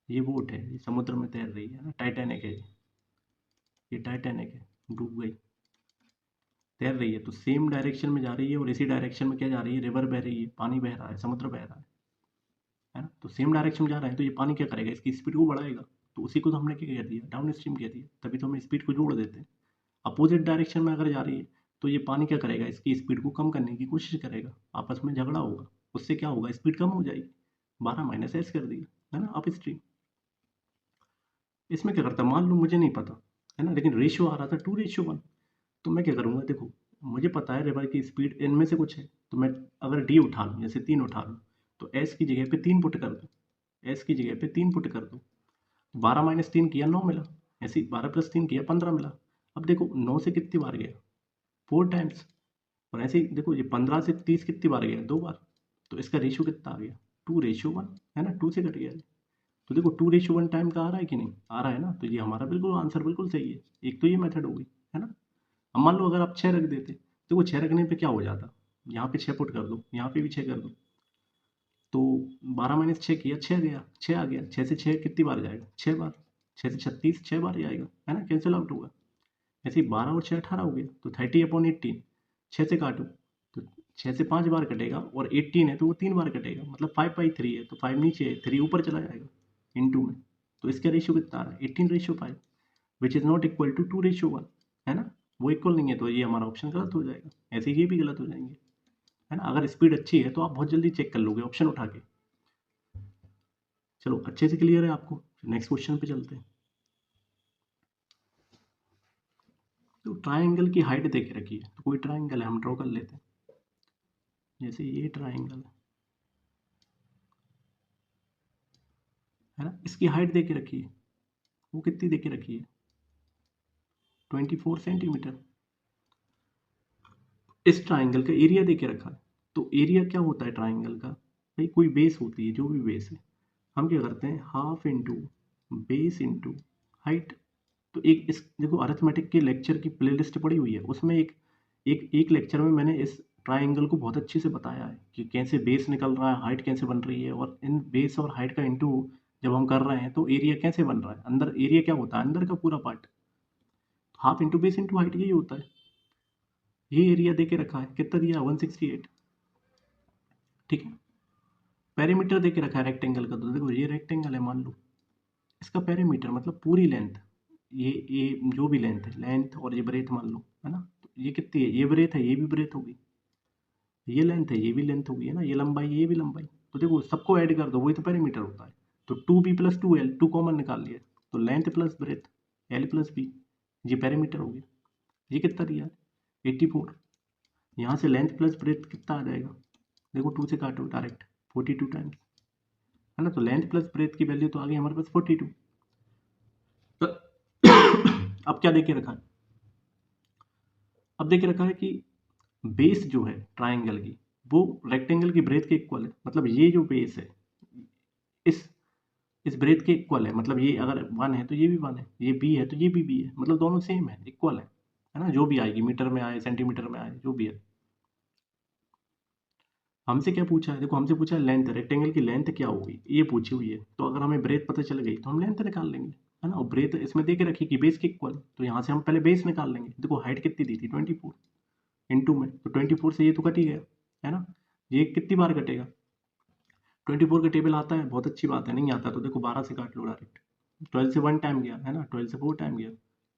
ये बोट है, ये समुद्र में तैर रही है ना, टाइटैनिक है ये टाइटैनिक है, डूब गई, तैर रही है तो सेम डायरेक्शन में जा रही है और इसी डायरेक्शन में क्या जा रही है, रिवर बह रही है, पानी बह रहा है, समुद्र बह रहा है ना। तो सेम डायरेक्शन में जा रहा है तो ये पानी क्या करेगा, इसकी स्पीड को बढ़ाएगा। तो उसी को तो हमने क्या कह दिया, डाउन स्ट्रीम कह दिया, तभी तो हम स्पीड को जोड़ देते हैं। अपोजिट डायरेक्शन में अगर जा रही है तो ये पानी क्या करेगा, इसकी स्पीड को कम करने की कोशिश करेगा, आपस में झगड़ा होगा, उससे क्या होगा, स्पीड कम हो जाएगी। 12 माइनस एस कर दिया है ना अप स्ट्रीम। इसमें क्या करता, मान लो मुझे नहीं पता है ना, लेकिन रेशियो आ रहा था 2:1। तो मैं क्या करूँगा, देखो मुझे पता है रिवर की स्पीड इनमें से कुछ है, तो मैं अगर डी उठा लूँ, जैसे 3 उठा लूँ, तो एस की जगह पे 3 पुट कर दूँ, एस की जगह पे 3 पुट कर दूँ। 12 माइनस 3 किया 9 मिला, ऐसे ही 12 प्लस 3 किया 15 मिला। अब देखो 9 से कितनी बार गया, 4 टाइम्स। और ऐसे ही देखो ये 15 से 30 कितनी बार गया, 2 बार। तो इसका रेशियो कितना आ गया, 2:1 है ना, 2 से कट गया। तो देखो 2:1 टाइम का आ रहा है कि नहीं आ रहा है ना, तो ये हमारा बिल्कुल आंसर बिल्कुल सही है। एक तो ये मेथड हो गई है ना। अब मान लो अगर आप 6 रख देते, देखो 6 रखने पे क्या हो जाता, यहाँ पे 6 पुट कर दो, यहाँ पे भी 6 कर दो, तो 12 माइनस 6 किया 6 गया, 6 आ गया। 6 से 6 कितनी बार जाएगा, 6 बार। 6 से 36 6 बार जाएगा है ना, कैंसिल आउट होगा। ऐसे ही 12 और 6 18 हो गया, तो 30/18 6 से काटो तो 6 से 5 बार कटेगा, और 18 है तो वो 3 बार कटेगा, मतलब 5/3 है तो 5 नीचे है, 3 ऊपर चला जाएगा इनटू में। तो इसका रेशियो कितना आ रहा है, 18:5, which is not equal to 2:1 है ना। वो इक्वल नहीं है तो ये हमारा ऑप्शन गलत हो जाएगा, ऐसे ये भी गलत हो जाएंगे है ना। अगर स्पीड अच्छी है तो आप बहुत जल्दी चेक कर लोगे ऑप्शन उठा के। चलो अच्छे से क्लियर है आपको, नेक्स्ट क्वेश्चन पे चलते हैं। तो ट्राइंगल की हाइट देके रखी है, तो कोई ट्राइंगल है हम ड्रॉ कर लेते हैं। जैसे ये ट्राइंगल है ना, इसकी हाइट देके रखी है, वो कितनी देके रखी है, 24 सेंटीमीटर। इस ट्राइंगल का एरिया देके रखा है। तो एरिया क्या होता है ट्राइंगल का, भाई कोई बेस होती है, जो भी बेस है, हम क्या करते हैं half into base into height. तो एक इस देखो अरिथमेटिक के लेक्चर की प्लेलिस्ट पड़ी हुई है, उसमें एक लेक्चर में मैंने इस ट्राइंगल को बहुत अच्छे से बताया है कि कैसे बेस निकल रहा है, हाइट कैसे बन रही है, और इन बेस और हाइट का इंटू जब हम कर रहे हैं तो एरिया कैसे बन रहा है। अंदर एरिया क्या होता है, अंदर का पूरा part, half into base into height यही होता है। ये एरिया दे के रखा है, कितना दिया 168, ठीक है। पेरीमीटर दे के रखा है रेक्टेंगल का, तो देखो ये रेक्टेंगल है मान लो, इसका पेरीमीटर मतलब पूरी लेंथ, ये जो भी लेंथ है, लेंथ और ये ब्रेथ मान लो है ना, तो ये कितनी है, ये ब्रेथ है, ये भी ब्रेथ होगी, ये लेंथ है, ये भी लेंथ होगी है ना, ये लंबाई, ये भी लंबाई। तो देखो सबको ऐड कर दो, वही तो पेरीमीटर होता है। तो 2b प्लस 2l, 2 कॉमन निकाल लिया, तो length plus breadth l plus b, ये पेरीमीटर हो गया। ये कितना दिया 84। यहाँ से लेंथ प्लस ब्रेथ कितना आ जाएगा, देखो 2 से काटो डायरेक्ट, 42 टाइम्स है ना। तो लेंथ प्लस ब्रेथ की वैल्यू तो आ गई हमारे पास 42। तो अब क्या देखे रखा है, अब देखे रखा है कि बेस जो है ट्राइंगल की वो रेक्टेंगल की ब्रेथ के इक्वल है, मतलब ये जो बेस है इस इस ब्रेथ के इक्वल है, मतलब ये अगर 1 है तो ये भी 1 है, ये b है तो ये भी b है, मतलब दोनों सेम है, इक्वल है ना। जो भी आएगी मीटर में आए, सेंटीमीटर में आए, जो भी है। हमसे क्या पूछा है, देखो हमसे पूछा है लेंथ, रेक्टेंगल की लेंथ क्या होगी ये पूछी हुई है, तो अगर हमें ब्रेथ पता चल गई तो हम लेंथ निकाल लेंगे। है ना, और ब्रेथ इसमें दे के रखी कि बेस के इक्वल, तो यहाँ से हम पहले बेस निकाल लेंगे। देखो हाइट कितनी दी थी 24 इंटू में, तो 24 से ये तो कट ही गया, है ना। ये कितनी बार कटेगा, 24 का टेबल आता है, बहुत अच्छी बात है। नहीं आता तो देखो 12 से काट लो डायरेक्ट। 12 से 1 टाइम गया, है ना, 12 से 4 टाइम गया,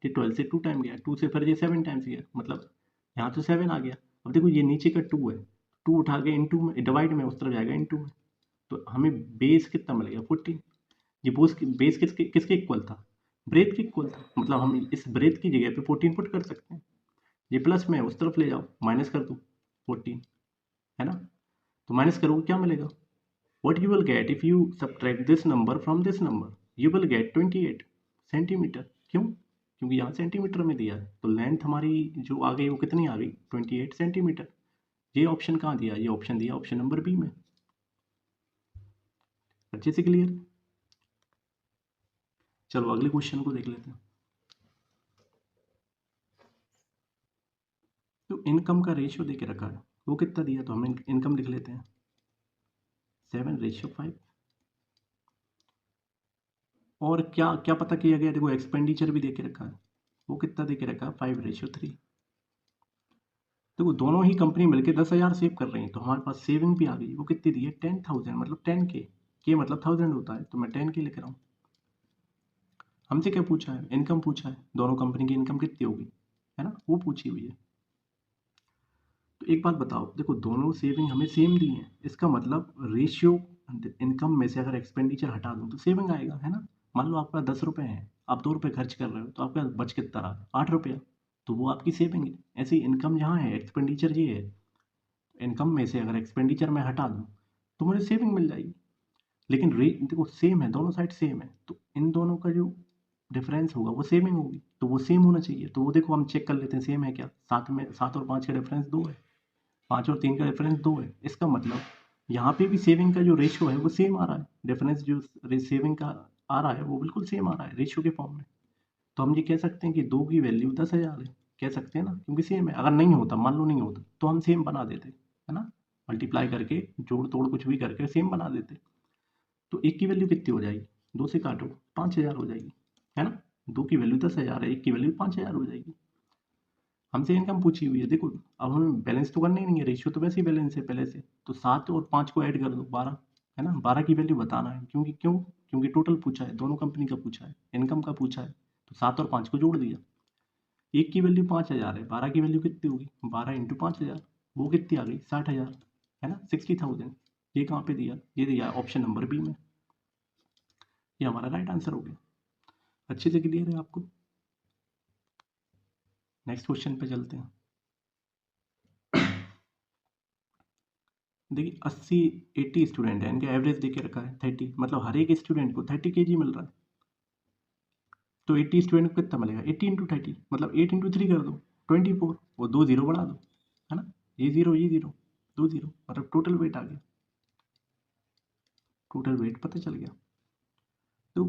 फिर 12 से 2 टाइम गया, 2 से फिर ये 7 टाइम्स गया, मतलब यहाँ तो 7 आ गया। अब देखो ये नीचे का 2 है, 2 उठा के इंटू में डिवाइड में उस तरफ जाएगा इंटू में, तो हमें बेस कितना मिलेगा 14। ये बेस किसके इक्वल था, ब्रेथ के इक्वल था, मतलब हम इस ब्रेथ की जगह पे 14 पुट कर सकते हैं। ये प्लस में उस तरफ ले जाओ, माइनस कर दो 14, है ना। तो माइनस करोगे क्या मिलेगा, what you will get if you subtract this number from this number, you will get 28 centimetre. क्यों, क्योंकि यहाँ सेंटीमीटर में दिया है, तो लेंथ हमारी जो आ गई वो कितनी आ गई 28 सेंटीमीटर। ये ऑप्शन कहाँ दिया, ये ऑप्शन दिया ऑप्शन नंबर बी में। अच्छे से क्लियर। चलो अगले क्वेश्चन को देख लेते हैं। तो इनकम का रेशियो देके रखा है, वो कितना दिया, तो हम इनकम लिख लेते हैं 7:5। और क्या क्या पता किया गया, देखो एक्सपेंडिचर भी देके रखा है, वो कितना देके रखा है 5:3। देखो दोनों ही कंपनी मिलकर 10,000 सेव कर रही है, तो हमारे पास सेविंग भी आ गई, वो कितनी दी है 10,000, मतलब 10K, के मतलब 1000 होता है, तो मैं 10K लिख रहा हूँ। हमसे क्या पूछा है, इनकम पूछा है, दोनों कंपनी की इनकम कितनी होगी, है ना, वो पूछी हुई है। तो एक बात बताओ, देखो दोनों सेविंग हमें सेम दी है, इसका मतलब रेशियो इनकम में से अगर एक्सपेंडिचर हटा दूँ तो सेविंग आएगा, है ना। मान लो आपका 10 रुपये है, आप 2 रुपये खर्च कर रहे हो, तो आपका बच कितना रहा 8 रुपया, तो वो आपकी सेविंग है। ऐसे ही इनकम जहाँ है, एक्सपेंडिचर ये है, इनकम में से अगर एक्सपेंडिचर मैं हटा दूँ तो मुझे सेविंग मिल जाएगी। लेकिन रेट देखो सेम है, दोनों साइड सेम है, तो इन दोनों का जो डिफरेंस होगा वो सेविंग होगी, तो वो सेम होना चाहिए। तो वो देखो हम चेक कर लेते हैं सेम है क्या, 7 और 5 का डिफरेंस 2 है, 5 और 3 का डिफरेंस 2 है। इसका मतलब यहाँ पे भी सेविंग का जो रेशियो है वो सेम आ रहा है, डिफरेंस जो सेविंग का आ रहा है वो बिल्कुल सेम आ रहा है रेशियो के फॉर्म में। तो हम ये कह सकते हैं कि 2 की वैल्यू 10,000 है, कह सकते हैं ना, क्योंकि सेम है। अगर नहीं होता, मान लो नहीं होता, तो हम सेम बना देते, है ना, मल्टीप्लाई करके जोड़ तोड़ कुछ भी करके सेम बना देते। तो एक की वैल्यू कितनी हो जाएगी, 2 से काटो 5,000 हो जाएगी, है ना। 2 की वैल्यू 10,000 है, एक की वैल्यू 5,000 हो जाएगी। हमसे इनकम पूछी हुई है, देखो अब हमें बैलेंस तो करना ही नहीं है, रेशियो तो वैसे ही बैलेंस है पहले से, तो 7 और 5 को ऐड कर दो 12, है ना। 12 की वैल्यू बताना है, क्योंकि टोटल पूछा है, दोनों कंपनी का पूछा है, इनकम का पूछा है, तो 7 और 5 को जोड़ दिया। एक की वैल्यू 5,000 है, 12 की वैल्यू कितनी होगी, 12 इंटू 5,000, वो कितनी आ गई 60,000, है ना, 60,000। ये कहाँ पे दिया, ये दिया ऑप्शन नंबर बी में, ये हमारा राइट आंसर हो गया। अच्छे से क्लियर है आपको। नेक्स्ट क्वेश्चन पे चलते हैं। देखिए 80 स्टूडेंट है, इनका एवरेज देके रखा है 30, मतलब हर एक स्टूडेंट को 30 kg मिल रहा है। तो 80 स्टूडेंट को कितना मिलेगा, 80 इंटू 30, मतलब 8 इंटू 3 कर दो 24, वो 2 जीरो बढ़ा दो, है ना, ये जीरो 2 जीरो, मतलब टोटल वेट आ गया, टोटल वेट पता चल गया। तो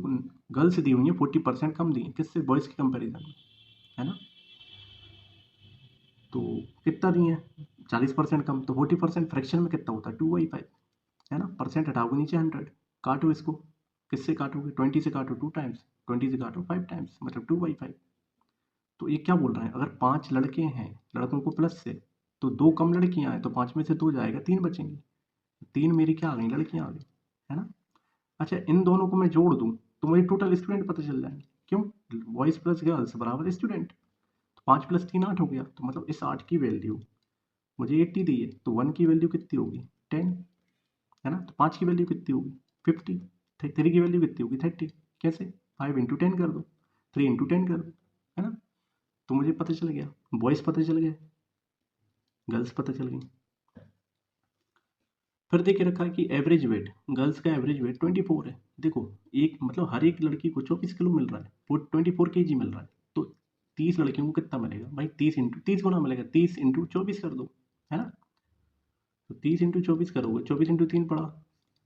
गर्ल्स दी हुई है 40% कम दी है, किससे, बॉयज़ के कंपेरिजन में, है ना। तो कितना दी है 40% कम, तो 40% फ्रैक्शन में कितना होता है 2/5, है ना। परसेंट हटाओगे नीचे 100, काटो इसको, किससे काटोगे 20 से काटो 2 टाइम्स, 20 से काटो 5 टाइम्स, मतलब 2/5। तो ये क्या बोल रहा है, अगर 5 लड़के हैं, लड़कों को प्लस से, तो 2 कम लड़कियां हैं, तो 5 में से 2 जाएगा, 3 बचेंगी, 3 मेरी क्या आ गई, लड़कियां आ गई, है ना। अच्छा इन दोनों को मैं जोड़ दूं तो मुझे टोटल स्टूडेंट पता चल जाएंगे, क्यों, बॉयज़ प्लस गर्ल्स बराबर स्टूडेंट, तो 5 + 3 8 हो गया, तो मतलब इस 8 की वैल्यू मुझे 80 दी है, तो 1 की वैल्यू कितनी होगी 10, है ना। तो 5 की वैल्यू कितनी होगी 50, 3 की वैल्यू कितनी होगी 30, कैसे, 5 इंटू 10 कर दो, 3 इंटू 10 कर दो, है ना। तो मुझे पता चल गया, बॉयज़ पता चल गए, गर्ल्स पता चल गई। फिर देखे रखा है कि एवरेज वेट, गर्ल्स का एवरेज वेट 24 है। देखो एक मतलब हर एक लड़की को 24 किलो मिल रहा है, 24 kg मिल रहा है, तो 30 लड़कियों को कितना मिलेगा भाई, 30 गुना मिलेगा, 30 इंटू 24 कर दो, है ना। तो 30 इंटू 24 करोगे, 24 इंटू 3 पड़ा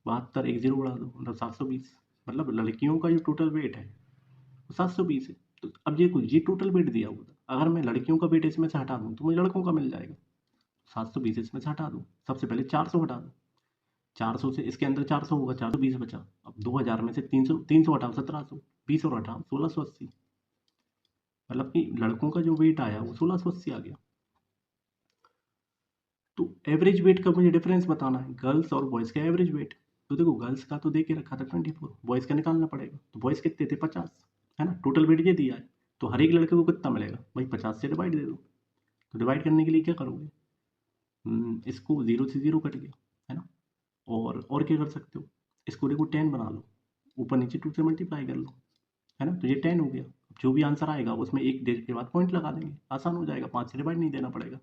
72, एक जीरो बढ़ा दो, मतलब 720, मतलब लड़कियों का जो टोटल वेट है वो 720 है। तो अब देखो ये टोटल वेट दिया हुआ था, अगर मैं लड़कियों का वेट इसमें से हटा दूँ तो मुझे लड़कों का मिल जाएगा, 720 इसमें से हटा दूँ, सबसे पहले 400 हटा दो, 400 से इसके अंदर 400 होगा, 420 बचा। अब 2000 में से 300 हटाओ 1700, 20 और 18 1680, मतलब कि लड़कों का जो वेट आया वो 1680 आ गया। तो एवरेज वेट का मुझे डिफरेंस बताना है, गर्ल्स और बॉयज़ का एवरेज वेट। तो देखो गर्ल्स का तो दे के रखा था 24, बॉयज़ का निकालना पड़ेगा। तो बॉयज़ कितने थे 50, है ना, टोटल वेट ये दिया है। तो हर एक लड़के को कितना मिलेगा भाई, 50 से डिवाइड दे दो। तो डिवाइड करने के लिए क्या करोगे, इसको 0 से 0 कट गया, है ना। और क्या कर सकते हो, इसको देखो 10 बना लो, ऊपर नीचे 2 से मल्टीप्लाई कर लो, है ना। तो ये 10 हो गया। जो भी आंसर आएगा उसमें एक डेज के बाद पॉइंट लगा देंगे, आसान हो जाएगा, 5 से डिवाइड नहीं देना पड़ेगा।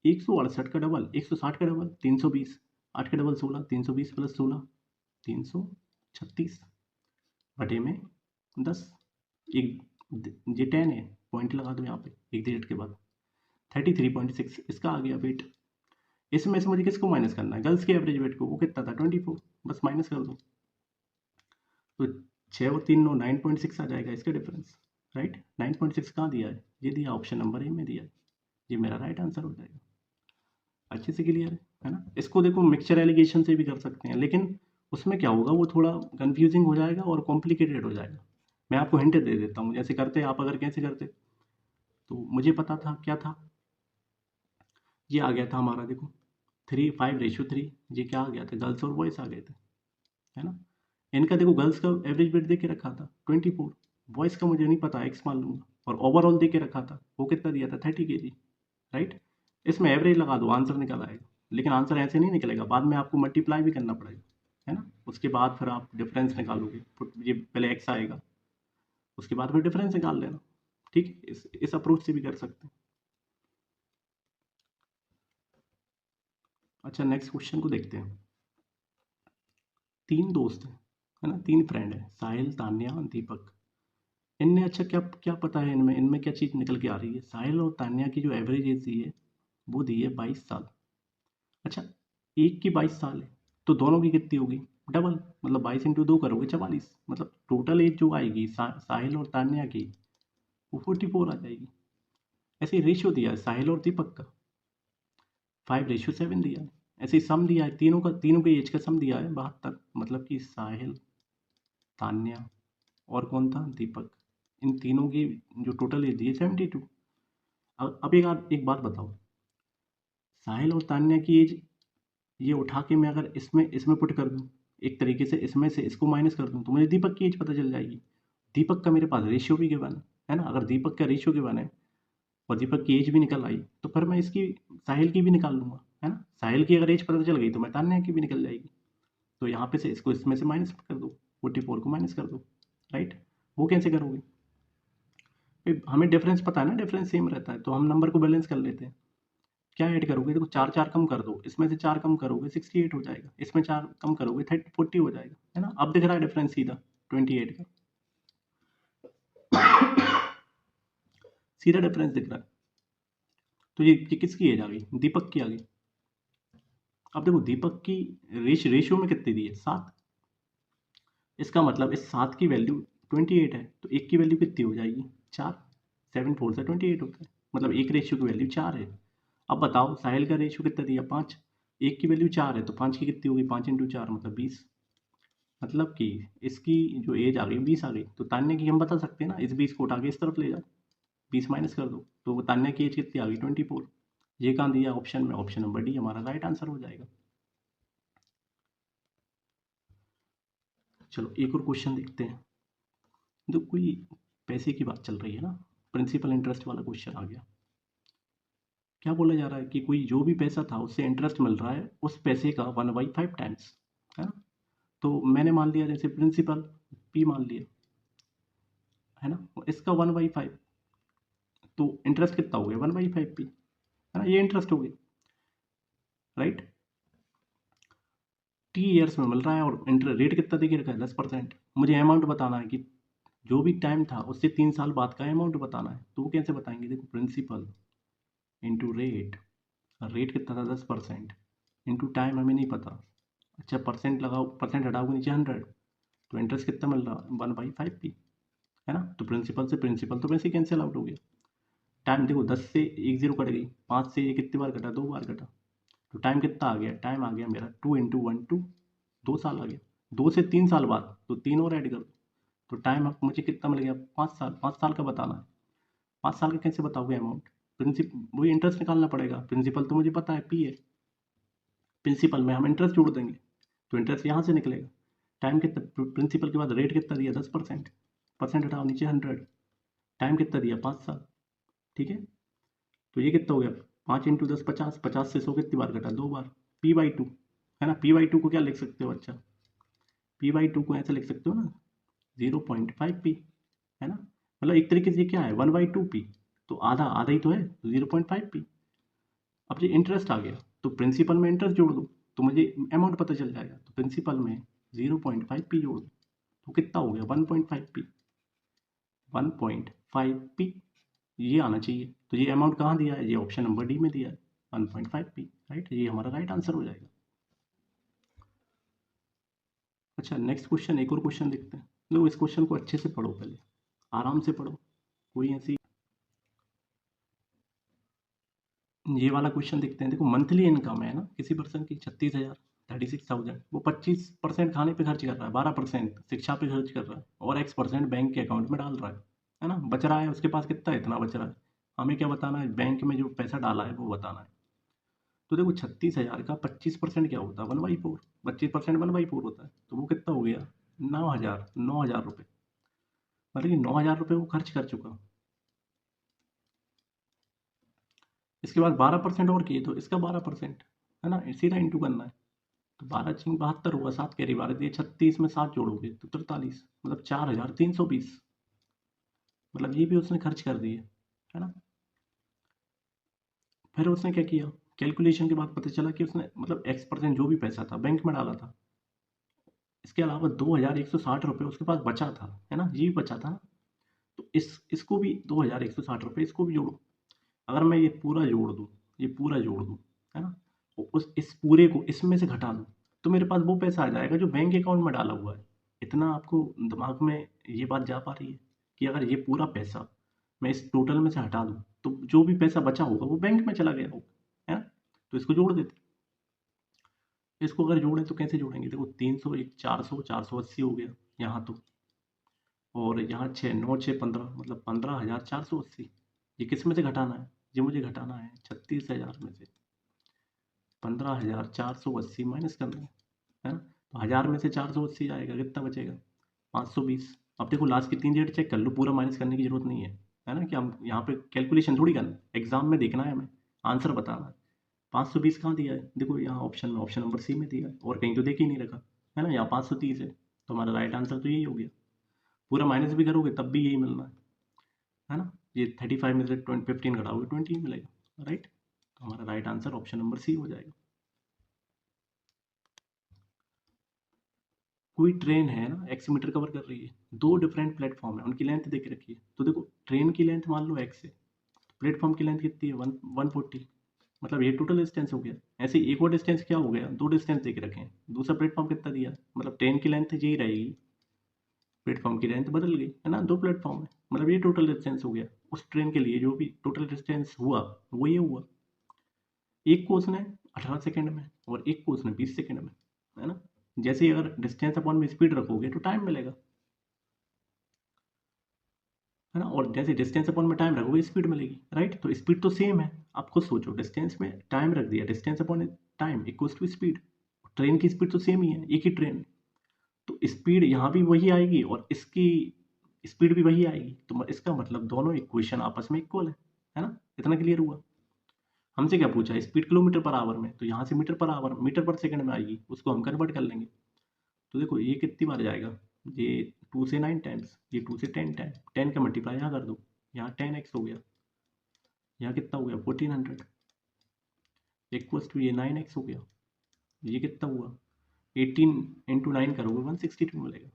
168 का डबल 160 का डबल 320, 8 का डबल 16, 320 प्लस 16 336 बटे में 10, एक ये 10 है, पॉइंट लगा दो यहाँ पे एक डिजिट के बाद, 33.6 इसका आ गया वेट। इसमें से मुझे किसको माइनस करना है, गर्ल्स के एवरेज वेट को, वो कितना था 24, बस माइनस कर दो। तो 6 और 3 9, 9.6 आ जाएगा इसका डिफरेंस, राइट। 9.6 कहाँ दिया है, ये दिया ऑप्शन नंबर ए में दिया है, ये मेरा राइट आंसर हो जाएगा। अच्छे से क्लियर है ना। इसको देखो मिक्सचर एलिगेशन से भी कर सकते हैं, लेकिन उसमें क्या होगा, वो थोड़ा कंफ्यूजिंग हो जाएगा और कॉम्प्लिकेटेड हो जाएगा। मैं आपको हिंट दे देता हूँ, जैसे करते आप अगर कैसे करते, तो मुझे पता था क्या था, ये आ गया था हमारा देखो 3:5:3, ये क्या आ गया था, गर्ल्स और बॉयज़ आ गए थे, है ना। इनका देखो गर्ल्स का एवरेज वेट दे के रखा था 24, बॉयज़ का मुझे नहीं पता, एक्स मान लूंगा, और ओवरऑल दे के रखा था, वो कितना दिया था 30 kg, राइट। इसमें एवरेज लगा दो, आंसर निकल आएगा। लेकिन आंसर ऐसे नहीं निकलेगा, बाद में आपको मल्टीप्लाई भी करना पड़ेगा, है ना। उसके बाद फिर आप डिफरेंस निकालोगे, ये पहले एक्स आएगा, उसके बाद फिर डिफरेंस निकाल लेना, ठीक है। इस अप्रोच से भी कर सकते हैं। अच्छा नेक्स्ट क्वेश्चन को देखते हैं। 3 दोस्त हैं, है ना, 3 फ्रेंड हैं, साहिल तान्या दीपक। इनने अच्छा क्या क्या पता है, इनमें इनमें क्या चीज़ निकल के आ रही है, साहिल और तान्या की जो एवरेज एज दी है वो दी है 22 साल। अच्छा, एक की 22 साल है, तो दोनों की कितनी होगी, डबल, मतलब 22 इंटू 2 करोगे 44, मतलब टोटल एज जो आएगी साहिल और तान्या की वो 44 आ जाएगी। ऐसे ही रेशियो दिया है साहिल और दीपक का 5:7 दिया है। ऐसे ही सम दिया है, तीनों के एज का सम दिया है 72, मतलब कि साहिल, तान्या और कौन था, दीपक, इन तीनों की जो टोटल एज दी है 72। अब एक बात बताओ, साहिल और तान्या की एज ये उठा के मैं अगर इसमें इसमें पुट कर दूं, एक तरीके से इसमें से इसको माइनस कर दूं, तो मुझे दीपक की एज पता चल जाएगी। दीपक का मेरे पास रेशियो भी गिवन है ना, अगर दीपक का रेशियो गिवन है और दीपक की एज भी निकल आई, तो फिर मैं इसकी साहिल की भी निकाल लूंगा, है ना। साहिल की अगर एज पता चल गई तो मैं तान्या की भी निकल जाएगी। तो यहाँ पे से इसको इसमें से माइनस कर दो, 44 को माइनस कर दो, राइट। वो कैसे करोगे, हमें डिफरेंस पता है ना, डिफरेंस सेम रहता है, तो हम नंबर को बैलेंस कर लेते हैं। क्या ऐड करोगे, देखो 4 4 कम कर दो, इसमें से 4 कम करोगे 68 हो जाएगा, इसमें 4 कम करोगे 40 हो जाएगा, है ना। अब दिख रहा है डिफरेंस सीधा 28 का, सीधा डिफरेंस दिख रहा है। तो ये किसकी एज आ गई, दीपक की आ गई। अब देखो दीपक की रेशियो में कितनी दी है 7, इसका मतलब इस 7 की वैल्यू 28 है, तो एक की वैल्यू कितनी हो जाएगी 4, 7 4 से 28 होता है, मतलब एक रेशियो की वैल्यू 4 है। अब बताओ साहिल का रेशियो कितना दिया 5, एक की वैल्यू 4 है, तो 5 की कितनी होगी, 5 इंटू 4 मतलब 20, मतलब कि इसकी जो एज आ गई 20 आ गई। तो तान्या की हम बता सकते हैं ना, इस 20 को उठा के इस तरफ ले जाओ, 20 माइनस कर दो, तो वो तान्या की एज कितनी आ गई 24। ये कहाँ दिया ऑप्शन में, ऑप्शन नंबर डी हमारा राइट आंसर हो जाएगा। चलो एक और क्वेश्चन देखते हैं। तो कोई पैसे की बात चल रही है ना, प्रिंसिपल इंटरेस्ट वाला क्वेश्चन आ गया। क्या बोला जा रहा है कि कोई जो भी पैसा था उससे इंटरेस्ट मिल रहा है, उस पैसे का 1/5 टाइम्स, है ना। तो मैंने मान लिया जैसे प्रिंसिपल पी मान लिया, है ना, इसका 1/5, तो इंटरेस्ट कितना हो गया 1/5 पी, है ना, ये इंटरेस्ट हो गई, राइट। टी ईयर्स में मिल रहा है और इंटरेस्ट रेट कितना देखिए रखा है 10%। मुझे अमाउंट बताना है कि जो भी टाइम था उससे 3 साल बाद का अमाउंट बताना है, तो वो कैसे बताएंगे, देखो प्रिंसिपल इंटू रेट, रेट कितना था 10%, इंटू टाइम हमें नहीं पता, अच्छा परसेंट लगाओ, परसेंट हटाओगे नीचे 100, तो इंटरेस्ट कितना मिल रहा 1/5 पी, है ना। तो प्रिंसिपल से प्रिंसिपल तो वैसे कैंसिल आउट हो गया। टाइम देखो 10 से एक जीरो कट गई, 5 से ये कितनी बार कटा, 2 बार कटा, तो टाइम कितना आ गया, टाइम आ गया मेरा 2 इंटू 1 2, 2 साल आ गया। 2 से 3 साल बाद तो 3 और ऐड कर दो, तो टाइम आप मुझे कितना मिल गया 5 साल। 5 साल का बताना है। 5 साल का कैसे बताओगे अमाउंट? वही इंटरेस्ट निकालना पड़ेगा। प्रिंसिपल तो मुझे पता है पी है, प्रिंसिपल में हम इंटरेस्ट जोड़ देंगे तो इंटरेस्ट यहाँ से निकलेगा। टाइम कितना, प्रिंसिपल के बाद रेट कितना दिया 10%, परसेंट हटाओ नीचे 100, टाइम कितना दिया 5 साल। ठीक है, तो ये कितना हो गया 5 × 10 50, 50 से 100 कितनी बार कटा 2 बार। P/2 है ना। P/2 को क्या लिख सकते हो? अच्छा, P/2 को ऐसे लिख सकते हो ना 0.5p, है ना। मतलब एक तरीके से क्या है 1/2p, तो आधा आधा ही तो है 0.5p। अब ये इंटरेस्ट आ गया तो प्रिंसिपल में इंटरेस्ट जोड़ दो तो मुझे अमाउंट पता चल जाएगा। तो प्रिंसिपल में 0.5p जोड़ दो तो कितना हो गया 1.5p। 1.5p ये आना चाहिए। तो ये अमाउंट कहाँ दिया है? ये ऑप्शन नंबर डी में दिया है 1.5p, राइट। ये हमारा राइट आंसर हो जाएगा। अच्छा, नेक्स्ट क्वेश्चन, एक और क्वेश्चन देखते हैं। लो, इस क्वेश्चन को अच्छे से पढ़ो, पहले आराम से पढ़ो, कोई ऐसी। ये वाला क्वेश्चन देखते हैं। देखो, मंथली इनकम है ना किसी पर्सन की 36,000, 36,000। वो 25% खाने पे खर्च कर रहा है, 12% शिक्षा पे खर्च कर रहा है और X% बैंक के अकाउंट में डाल रहा है ना। बच रहा है उसके पास कितना है, इतना बच रहा है। हमें क्या बताना है? बैंक में जो पैसा डाला है वो बताना है। तो देखो 36,000 का 25% क्या होता है 1/4। 25% 1/4 होता है, तो वो कितना हो गया 9,000। 9,000 रुपये, मतलब कि 9,000 रुपये वो खर्च कर चुका। इसके बाद 12% और किए तो इसका 12%, है ना, सीधा इंटू करना है। तो 12×72 हुआ, 7 कैरी 12 दिए 36 में 7 जोड़ोगे तो 43, मतलब 4,320। मतलब ये भी उसने खर्च कर दिए, है ना। फिर उसने क्या किया, कैलकुलेशन के बाद पता चला कि उसने मतलब X% जो भी पैसा था बैंक में डाला था। इसके अलावा 2,160 रुपये उसके पास बचा था, है ना, ये भी बचा था ना। तो इसको भी 2,160 रुपये इसको भी जोड़ो। अगर मैं ये पूरा जोड़ दूँ, ये पूरा जोड़ दूँ, है ना, तो उस इस पूरे को इसमें से घटा दूँ तो मेरे पास वो पैसा आ जाएगा जो बैंक अकाउंट में डाला हुआ है। इतना आपको दिमाग में ये बात जा पा रही है कि अगर ये पूरा पैसा मैं इस टोटल में से हटा दूँ तो जो भी पैसा बचा होगा वो बैंक में चला गया होगा, है ना। तो इसको जोड़ देते। इसको अगर जोड़ें तो कैसे जोड़ेंगे? देखो 300, एक 400, 480 हो गया यहाँ तो, और यहाँ 6, 9, 6, 15, मतलब 15,480। ये किस में से घटाना है? ये मुझे घटाना है 36,000 में से 15,480 माइनस करना है ना। तो 1,000 में से 480 जाएगा, कितना बचेगा 520। अब देखो लास्ट की 3 डेट चेक कर लो, पूरा माइनस करने की जरूरत नहीं है ना, कि हम यहाँ पे कैलकुलेशन थोड़ी करना है, एग्जाम में देखना है हमें, आंसर बताना है। 520 कहाँ दिया है? देखो यहाँ ऑप्शन में, ऑप्शन नंबर सी में दिया है, और कहीं तो देख ही नहीं रखा, है ना। यहाँ 530 है, तो हमारा राइट आंसर तो यही हो गया। पूरा माइनस भी करोगे तब भी यही मिलना है ना। ये 35 में से 15 घटाओगे 20 मिलेगा, राइट। तो हमारा right answer option number C हो जाएगा। कोई ट्रेन है ना, एक्स मीटर कवर कर रही है, 2 डिफरेंट प्लेटफॉर्म है, उनकी लेंथ देख रखी है। तो देखो ट्रेन की लेंथ मान लो एक्स है, प्लेटफॉर्म की लेंथ कितनी है 140, मतलब ये टोटल डिस्टेंस हो गया। ऐसे ही एक और डिस्टेंस क्या हो गया, 2 डिस्टेंस देख रखे हैं, दूसरा प्लेटफॉर्म कितना दिया, मतलब ट्रेन की लेंथ यही रहेगी, प्लेटफॉर्म की लेंथ बदल गई, है ना। 2 प्लेटफॉर्म है, मतलब ये टोटल डिस्टेंस हो गया। उस ट्रेन के लिए जो भी टोटल डिस्टेंस हुआ वो ये हुआ। एक को उसने 18 सेकंड में और एक को उसने 20 सेकंड में, है ना। जैसे ही अगर डिस्टेंस अपॉन में स्पीड रखोगे तो टाइम मिलेगा, है ना। और जैसे डिस्टेंस अपॉन में टाइम रखोगे स्पीड मिलेगी, राइट। तो स्पीड तो सेम है। आप खुद सोचो, डिस्टेंस में टाइम रख दिया, distance upon time equals to speed. Train की स्पीड तो सेम ही है, एक ही ट्रेन। तो स्पीड यहाँ भी वही आएगी और इसकी स्पीड भी वही आएगी, तो इसका मतलब दोनों इक्वेशन आपस में इक्वल है ना। इतना क्लियर हुआ। हमसे क्या पूछा, स्पीड किलोमीटर पर आवर में, तो यहाँ से मीटर पर आवर, मीटर पर सेकंड में आएगी, उसको हम कन्वर्ट कर लेंगे। तो देखो ये कितनी बार जाएगा, ये 2 से 9 टाइम्स, ये 2 से 10 टाइम, 10 का मल्टीप्लाई यहाँ कर दो, यहाँ 10x हो गया, यहाँ कितना हो गया 1400, इक्वल्स टू ये 9x हो गया। ये कितना हुआ 18 × 9 करोगे 162 मिलेगा,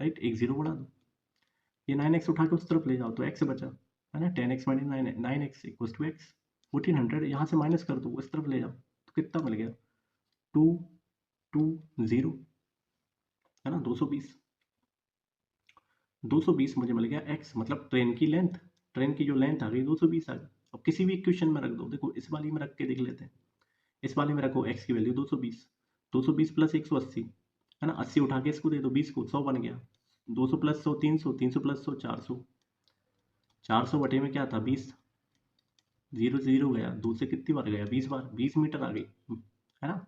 राइट। एक जीरो बढ़ा दो, ये 9x उठा के उस तरफ ले जाओ तो x बचा, है ना। 10x minus 9x equals to x। 1400 यहाँ से माइनस कर दो, उस तरफ ले जाओ तो कितना मिल गया 220, है ना। 220, 220 मुझे मिल गया x, मतलब ट्रेन की लेंथ, ट्रेन की जो लेंथ आ गई 220 आ गई। अब किसी भी इक्वेशन में रख दो, देखो इस वाली में रख के देख लेते हैं। इस वाले में रखो x की वैल्यू 220, 220 प्लस 180, है ना। 80 उठा के इसको दे दो 20 को, 100 बन गया। 200 प्लस 100 300, 300 प्लस 100 400, 400 बटे में क्या था 20, 0 से 0 गया, 2 से कितनी बार गया 20 बार, 20 मीटर आ गई, है ना।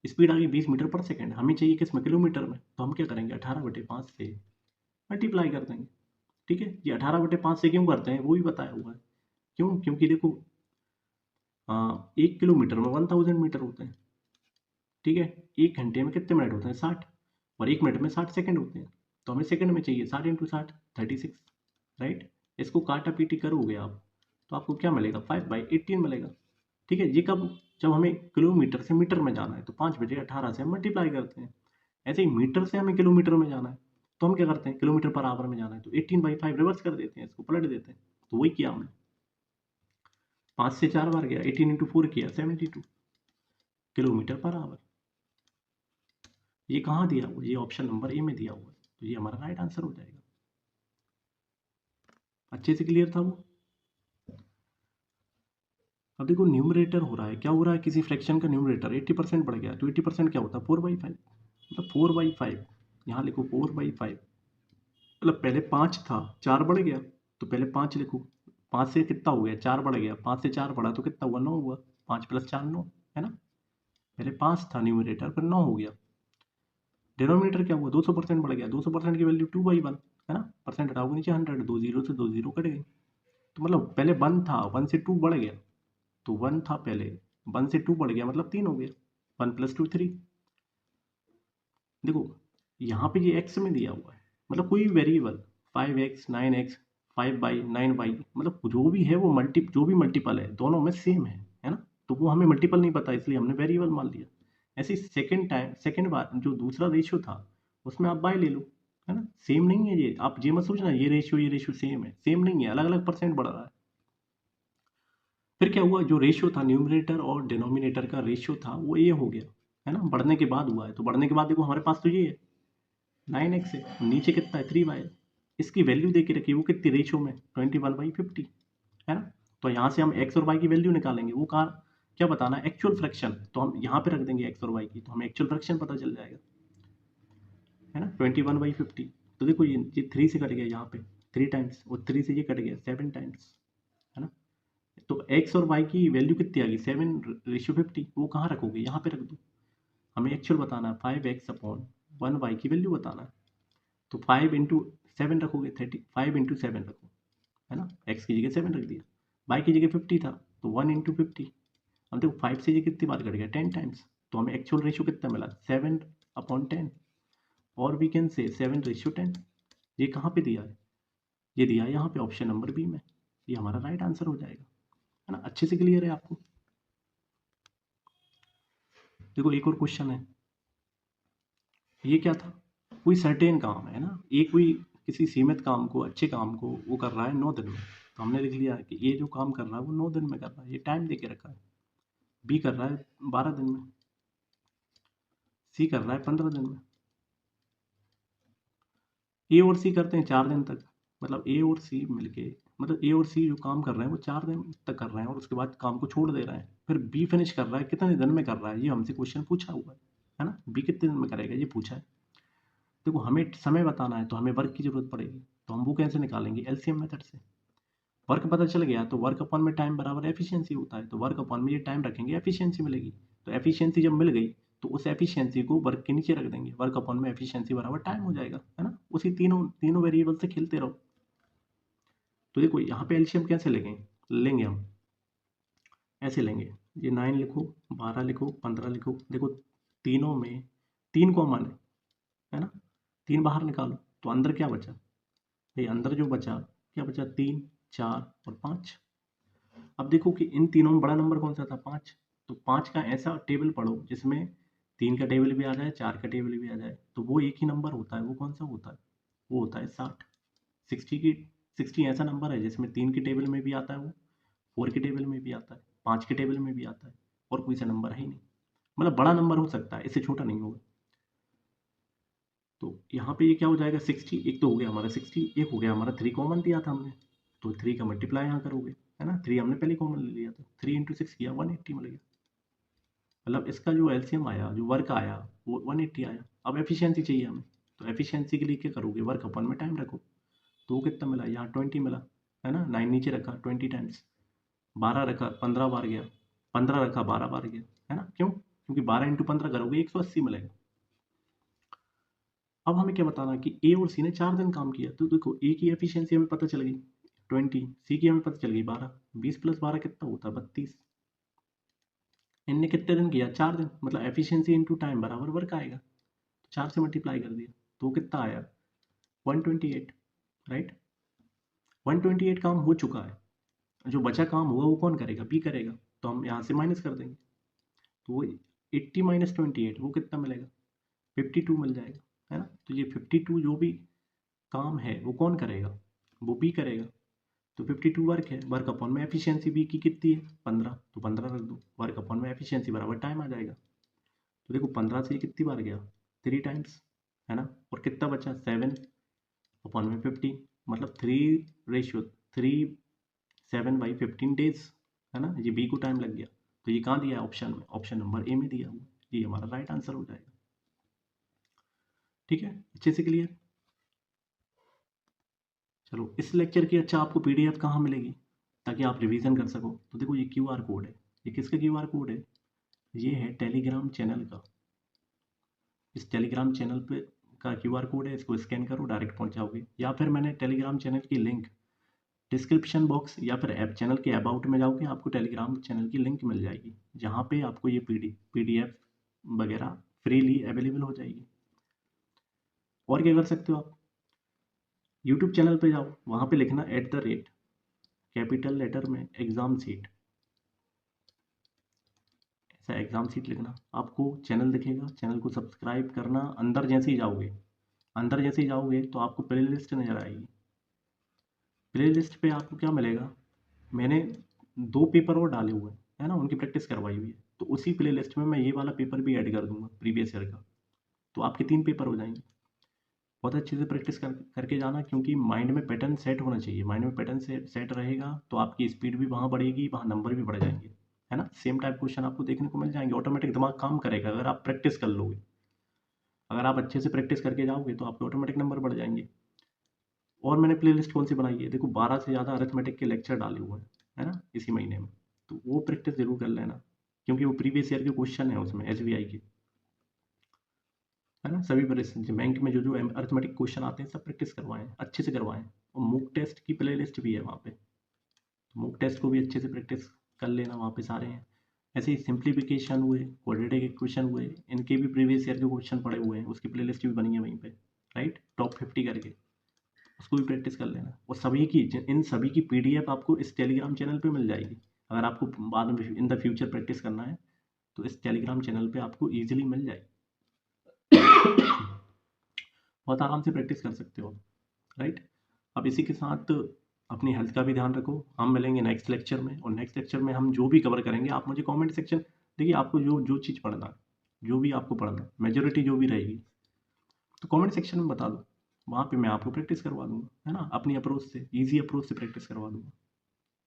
स्पीड आ गई 20 मीटर पर सेकंड, हमें चाहिए किसमें किलोमीटर में, तो हम क्या करेंगे 18/5 से मल्टीप्लाई कर देंगे। ठीक है, ये 18/5 से क्यों करते हैं वो भी बताया हुआ है। क्यों, क्योंकि देखो 1 किलोमीटर में 1000 मीटर होते हैं। ठीक है, 1 घंटे में कितने मिनट होते हैं 60, और 1 मिनट में 60 सेकंड होते हैं। तो हमें सेकंड में चाहिए 60 × 60 36, राइट। इसको काटा पीटी करोगे आप तो आपको क्या मिलेगा 5/18 मिलेगा। ठीक है, ये कब, जब हमें किलोमीटर से मीटर में जाना है तो 5/18 से हम मल्टीप्लाई करते हैं। ऐसे ही मीटर से हमें किलोमीटर में जाना है तो हम क्या करते हैं, किलोमीटर पर आवर में जाना है तो 18/5 रिवर्स कर देते हैं, इसको पलट देते हैं। तो वही किया हमने, 5 से 4 बार गया, 18 × 4 किया 72 किलोमीटर पर आवर। ये कहाँ दिया हुआ, ये ऑप्शन नंबर ए में दिया हुआ है, तो ये हमारा राइट आंसर हो जाएगा। अच्छे से क्लियर था वो। अब देखो न्यूमरेटर हो रहा है, क्या हो रहा है, किसी फ्रैक्शन का न्यूमरेटर 80% बढ़ गया, तो 80% क्या होता है 4/5, मतलब 4/5, यहाँ लिखो 4/5, मतलब पहले 5 था 4 बढ़ गया, तो पहले 5 लिखो, 5 से कितना हो गया 4 बढ़ गया, 5 से 4 बढ़ा तो कितना हुआ 9 हुआ, 5 + 4 9, है ना। पहले 5 था न्यूमरेटर, फिर 9 हो गया। डिनोमिनेटर क्या हुआ 200% बढ़ गया, 200% की वैल्यू 2/1, है ना। परसेंट हटाओगे नीचे 100, 2 जीरो से 2 जीरो कट गई, तो मतलब पहले 1 था, 1 से 2 बढ़ गया, तो 1 था पहले, 1 से 2 बढ़ गया मतलब 3 हो गया, 1 + 2 3। देखो यहाँ पे ये एक्स में दिया हुआ है, मतलब कोई variable 5x 9x 5y 9y, मतलब जो भी है वो जो भी मल्टीपल है दोनों में सेम है ना। तो वो हमें मल्टीपल नहीं पता इसलिए हमने वेरिएबल मान लिया। ऐसे सेकंड बार जो दूसरा रेशियो था उसमें आप बाय ले लो, है ना। सेम नहीं है ये, आप ये मत सोचना ये रेशियो सेम है, सेम नहीं है, अलग अलग परसेंट बढ़ रहा है। फिर क्या हुआ, जो रेशियो था न्यूमरेटर और डिनोमिनेटर का रेशियो था वो ये हो गया, है ना, बढ़ने के बाद हुआ है। तो बढ़ने के बाद देखो हमारे पास तो ये है 9x है, नीचे कितना है 3y, इसकी वैल्यू दे के रखी वो कितनी रेशियो में 21/50, है ना। तो यहाँ से हम x और y की वैल्यू निकालेंगे, वो कहाँ क्या बताना है एक्चुअल फ्रैक्शन, तो हम यहाँ पे रख देंगे x और y की, तो हमें एक्चुअल फ्रैक्शन पता चल जाएगा, है ना 21/50। तो देखो ये 3 से कट गया यहाँ पे 3 टाइम्स, और 3 से ये कट गया 7 टाइम्स, है ना। तो x और y की वैल्यू कितनी आ गई 7/50, वो कहाँ रखोगे यहाँ पे रख दो। हमें एक्चुअल बताना है 5x/1y की वैल्यू बताना है, तो 5 × 7 रखोगे 30, 5 × 7 रखो, है ना। x की जगह 7 रख दिया, y की जगह 50 था तो 1 × 50। अब देखो 5 से ये कितनी बार कट गया 10 टाइम्स, तो हमें एक्चुअल रेशियो कितना मिला 7/10, और वी कैन से 7/10। ये कहाँ पे दिया है, ये दिया है यहाँ पे ऑप्शन नंबर बी में, ये हमारा राइट आंसर हो जाएगा, है ना। अच्छे से क्लियर है आपको। देखो एक और क्वेश्चन है, ये क्या था, कोई सर्टेन काम है ना, ये कोई किसी सीमित काम को, अच्छे काम को वो कर रहा है 9 दिन में, तो हमने लिख लिया कि ये जो काम कर रहा है वो 9 दिन में कर रहा है, ये टाइम दे के रखा है। बी कर रहा है 12 दिन में, सी कर रहा है 15 दिन में, ए और सी करते हैं 4 दिन तक, मतलब ए और सी मिलके, मतलब ए और सी जो काम कर रहे हैं वो 4 दिन तक कर रहे हैं और उसके बाद काम को छोड़ दे रहे हैं। फिर बी फिनिश कर रहा है कितने दिन में कर रहा है, ये हमसे क्वेश्चन पूछा हुआ है ना। बी कितने दिन में करेगा ये पूछा है। देखो हमें समय बताना है तो हमें वर्क की जरूरत पड़ेगी, तो हम वो कैसे निकालेंगे एलसीएम मेथड से। वर्क पता चल गया तो वर्क अपॉन में टाइम बराबर एफिशिएंसी होता है, तो वर्क अपॉन में ये टाइम रखेंगे एफिशिएंसी मिलेगी। तो एफिशिएंसी जब मिल गई तो उस एफिशिएंसी को वर्क के नीचे रख देंगे, वर्क अपॉन में एफिशिएंसी बराबर टाइम हो जाएगा, है ना। उसी तीनों तीनों वेरिएबल से खेलते रहो। तो देखो यहाँ पे एलसीएम कैसे लेंगे, लेंगे हम ऐसे लेंगे, ये 9 लिखो 12 लिखो 15 लिखो, देखो तीनों में 3 कॉमन है ना, 3 बाहर निकालो तो अंदर क्या बचा भाई, अंदर जो बचा क्या बचा 3 4 और 5। अब देखो कि इन तीनों में बड़ा नंबर कौन सा था 5, तो 5 का ऐसा टेबल पढ़ो जिसमें 3 का टेबल भी आ जाए 4 का टेबल भी आ जाए, तो वो एक ही नंबर होता है, वो कौन सा होता है, वो होता है 60। 60 ऐसा नंबर है जिसमें 3 के टेबल में भी आता है, वो 4 के टेबल में भी आता है, 5 के टेबल में भी आता है, और कोई सा नंबर है ही नहीं, मतलब बड़ा नंबर हो सकता है इससे छोटा नहीं होगा। तो यहाँ पे ये क्या हो जाएगा 60, एक तो हो गया हमारा 60, एक हो गया हमारा 3 कॉमन दिया था हमने, तो 3 का मल्टीप्लाई यहाँ करोगे, है ना। 3 हमने पहले कॉमन ले लिया था, 3 × 6 किया 180 मिल गया, मतलब इसका जो एलसीएम आया जो वर्क आया वो 180 आया। अब एफिशिएंसी चाहिए हमें, तो एफिशिएंसी के लिए क्या करोगे, वर्क अपन में टाइम रखो। तो वो कितना मिला, यहाँ 20 मिला है ना, 9 नीचे रखा 20 टाइम्स, 12 रखा 15 बार गया, 15 रखा 12 बार गया, है ना। क्यों, क्योंकि 12 इंटू 15 करोगे 180 मिलेगा। अब हमें क्या बताना कि ए और सी ने 4 दिन काम किया, तो देखो ए की एफिशिएंसी हमें पता चल गई 20, सी की हमें पता चल गई 12, 20 प्लस 12 कितना होता है 32। इनने कितने दिन किया, 4 दिन, मतलब एफिशिएंसी इंटू टाइम बराबर वर्क आएगा, तो 4 से मल्टीप्लाई कर दिया तो कितना आया 128, राइट। 128 काम हो चुका है, जो बचा काम हुआ वो कौन करेगा, बी करेगा, तो हम यहाँ से माइनस कर देंगे, तो वो 80 माइनस 28 वो कितना मिलेगा 52 मिल जाएगा, है ना। तो ये 52 जो भी काम है वो कौन करेगा, वो बी करेगा, तो 52 वर्क है, वर्क अपॉन में एफिशिएंसी बी की कितनी है 15, तो 15 रख दो, वर्क अपॉन में एफिशिएंसी बराबर टाइम आ जाएगा। तो देखो 15 से ये कितनी बार गया 3 टाइम्स, है ना, और कितना बचा 7 अपॉन में 50, मतलब 3:7/15 डेज, है ना। ये बी को टाइम लग गया, तो ये कहाँ दिया है ऑप्शन में, ऑप्शन नंबर ए में दिया हुआ, ये हमारा राइट आंसर हो जाएगा। ठीक है, अच्छे से क्लियर। चलो इस लेक्चर की अच्छा आपको पीडीएफ कहाँ मिलेगी ताकि आप रिवीजन कर सको, तो देखो ये क्यूआर कोड है, ये किसका क्यूआर कोड है, ये है टेलीग्राम चैनल का। इस टेलीग्राम चैनल पे का क्यूआर कोड है, इसको स्कैन करो डायरेक्ट पहुंच जाओगे, या फिर मैंने टेलीग्राम चैनल की लिंक डिस्क्रिप्शन बॉक्स या फिर ऐप चैनल के अबाउट में जाओगे, आपको टेलीग्राम चैनल की लिंक मिल जाएगी, जहाँ पे आपको ये पीडीएफ वगैरह फ्रीली अवेलेबल हो जाएगी। और क्या कर सकते हो आप, यूट्यूब चैनल पे जाओ, वहाँ पे लिखना @ कैपिटल लेटर में एग्ज़ाम सीट, ऐसा एग्ज़ाम सीट लिखना, आपको चैनल दिखेगा, चैनल को सब्सक्राइब करना। अंदर जैसे ही जाओगे, अंदर जैसे ही जाओगे तो आपको प्ले लिस्ट नज़र आएगी, प्ले लिस्ट पे आपको क्या मिलेगा, मैंने 2 पेपर और डाले हुए हैं, है ना, उनकी प्रैक्टिस करवाई हुई है, तो उसी प्ले लिस्ट में मैं ये वाला पेपर भी ऐड कर दूंगा प्रीवियस ईयर का, तो आपके 3 पेपर हो जाएंगे। बहुत अच्छे से प्रैक्टिस करके जाना, क्योंकि माइंड में पैटर्न सेट होना चाहिए, माइंड में पैटर्न सेट रहेगा तो आपकी स्पीड भी वहाँ बढ़ेगी, वहाँ नंबर भी बढ़ जाएंगे, है ना। सेम टाइप क्वेश्चन आपको देखने को मिल जाएंगे, ऑटोमेटिक दिमाग काम करेगा अगर आप प्रैक्टिस कर लोगे, अगर आप अच्छे से प्रैक्टिस करके जाओगे तो आपके ऑटोमेटिक नंबर बढ़ जाएंगे। और मैंने प्ले लिस्ट कौन सी बनाई है, देखो 12 से ज़्यादा अरिथमेटिक के लेक्चर डाले हुए हैं, है ना, इसी महीने में, तो वो प्रैक्टिस जरूर कर लेना, क्योंकि वो प्रीवियस ईयर के क्वेश्चन है उसमें एसबीआई के, है ना। सभी बैंक में जो जो अरिथमेटिक क्वेश्चन आते हैं सब प्रैक्टिस करवाएं, अच्छे से करवाएं, और मूक टेस्ट की प्ले लिस्ट भी है वहाँ पे, तो मूक टेस्ट को भी अच्छे से प्रैक्टिस कर लेना, वहाँ पे सारे हैं। ऐसे ही सिंप्लीफिकेशन हुए, क्वाड्रेटिक इक्वेशन हुए, इनके भी प्रीवियस ईयर के क्वेश्चन पड़े हुए हैं, उसकी प्ले लिस्ट भी बनी है वहीं पे, राइट, टॉप 50 करके, उसको भी प्रैक्टिस कर लेना। और सभी की, इन सभी की पीडीएफ आपको इस टेलीग्राम चैनल पे मिल जाएगी, अगर आपको बाद में इन द फ्यूचर प्रैक्टिस करना है तो इस टेलीग्राम चैनल पे आपको ईजिली मिल जाएगी। बहुत आराम से प्रैक्टिस कर सकते हो, राइट। अब इसी के साथ अपनी हेल्थ का भी ध्यान रखो, हम मिलेंगे नेक्स्ट लेक्चर में, और नेक्स्ट लेक्चर में हम जो भी कवर करेंगे आप मुझे कमेंट सेक्शन, देखिए आपको जो जो चीज़ पढ़ना है, जो भी आपको पढ़ना है, मेजोरिटी जो भी रहेगी, तो कमेंट सेक्शन में बता दो, वहाँ पे मैं आपको प्रैक्टिस करवा दूंगा, है ना, अपनी अप्रोच से, ईजी अप्रोच से प्रैक्टिस करवा दूंगा,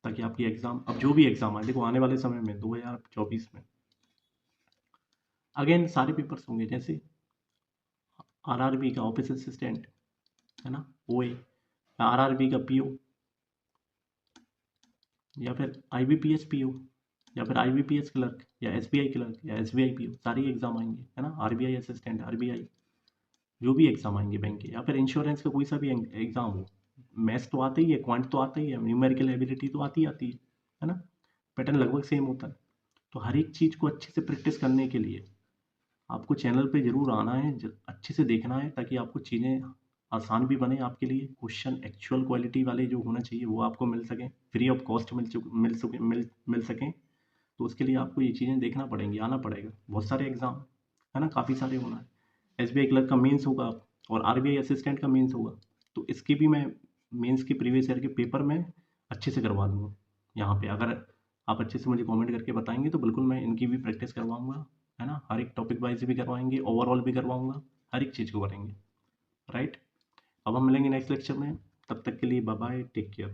ताकि आपकी एग्ज़ाम, अब जो भी एग्ज़ाम आए, देखो आने वाले समय में 2024 में अगेन सारे पेपर्स होंगे, जैसे आरआरबी का ऑफिस असिस्टेंट, है ना, ओए, आरआरबी का पीओ, या फिर आईबीपीएस पीओ, या फिर आईबीपीएस क्लर्क, या एसबीआई क्लर्क, या एसबीआई पीओ, सारे एग्जाम आएंगे, है ना, आरबीआई असिस्टेंट, आरबीआई, जो भी एग्जाम आएंगे बैंक के, या फिर इंश्योरेंस का कोई सा भी एग्जाम हो, मैथ्स तो आता ही है, क्वांट तो आता ही है, न्यूमेरिकल एबिलिटी तो आती आती है ना, पैटर्न लगभग सेम होता है। तो हर एक चीज़ को अच्छे से प्रैक्टिस करने के लिए आपको चैनल पे ज़रूर आना है, अच्छे से देखना है, ताकि आपको चीज़ें आसान भी बने आपके लिए, क्वेश्चन एक्चुअल क्वालिटी वाले जो होना चाहिए वो आपको मिल सकें, फ्री ऑफ कॉस्ट मिल सकें। तो उसके लिए आपको ये चीज़ें देखना पड़ेंगी, आना पड़ेगा, बहुत सारे एग्ज़ाम, है ना, काफ़ी सारे होना है, एसबीआई क्लर्क का मेंस होगा और आरबीआई असिस्टेंट का मेंस होगा, तो इसकी भी मैं मेंस के प्रीवियस ईयर के पेपर में अच्छे से करवा दूँगा। यहाँ पे अगर आप अच्छे से मुझे कमेंट करके बताएंगे तो बिल्कुल मैं इनकी भी प्रैक्टिस करवाऊँगा, है ना, हर एक टॉपिक वाइज भी करवाएंगे, ओवरऑल भी करवाऊँगा, हर एक चीज़ को करेंगे, राइट। अब हम मिलेंगे नेक्स्ट लेक्चर में, तब तक के लिए बाय बाय, टेक केयर।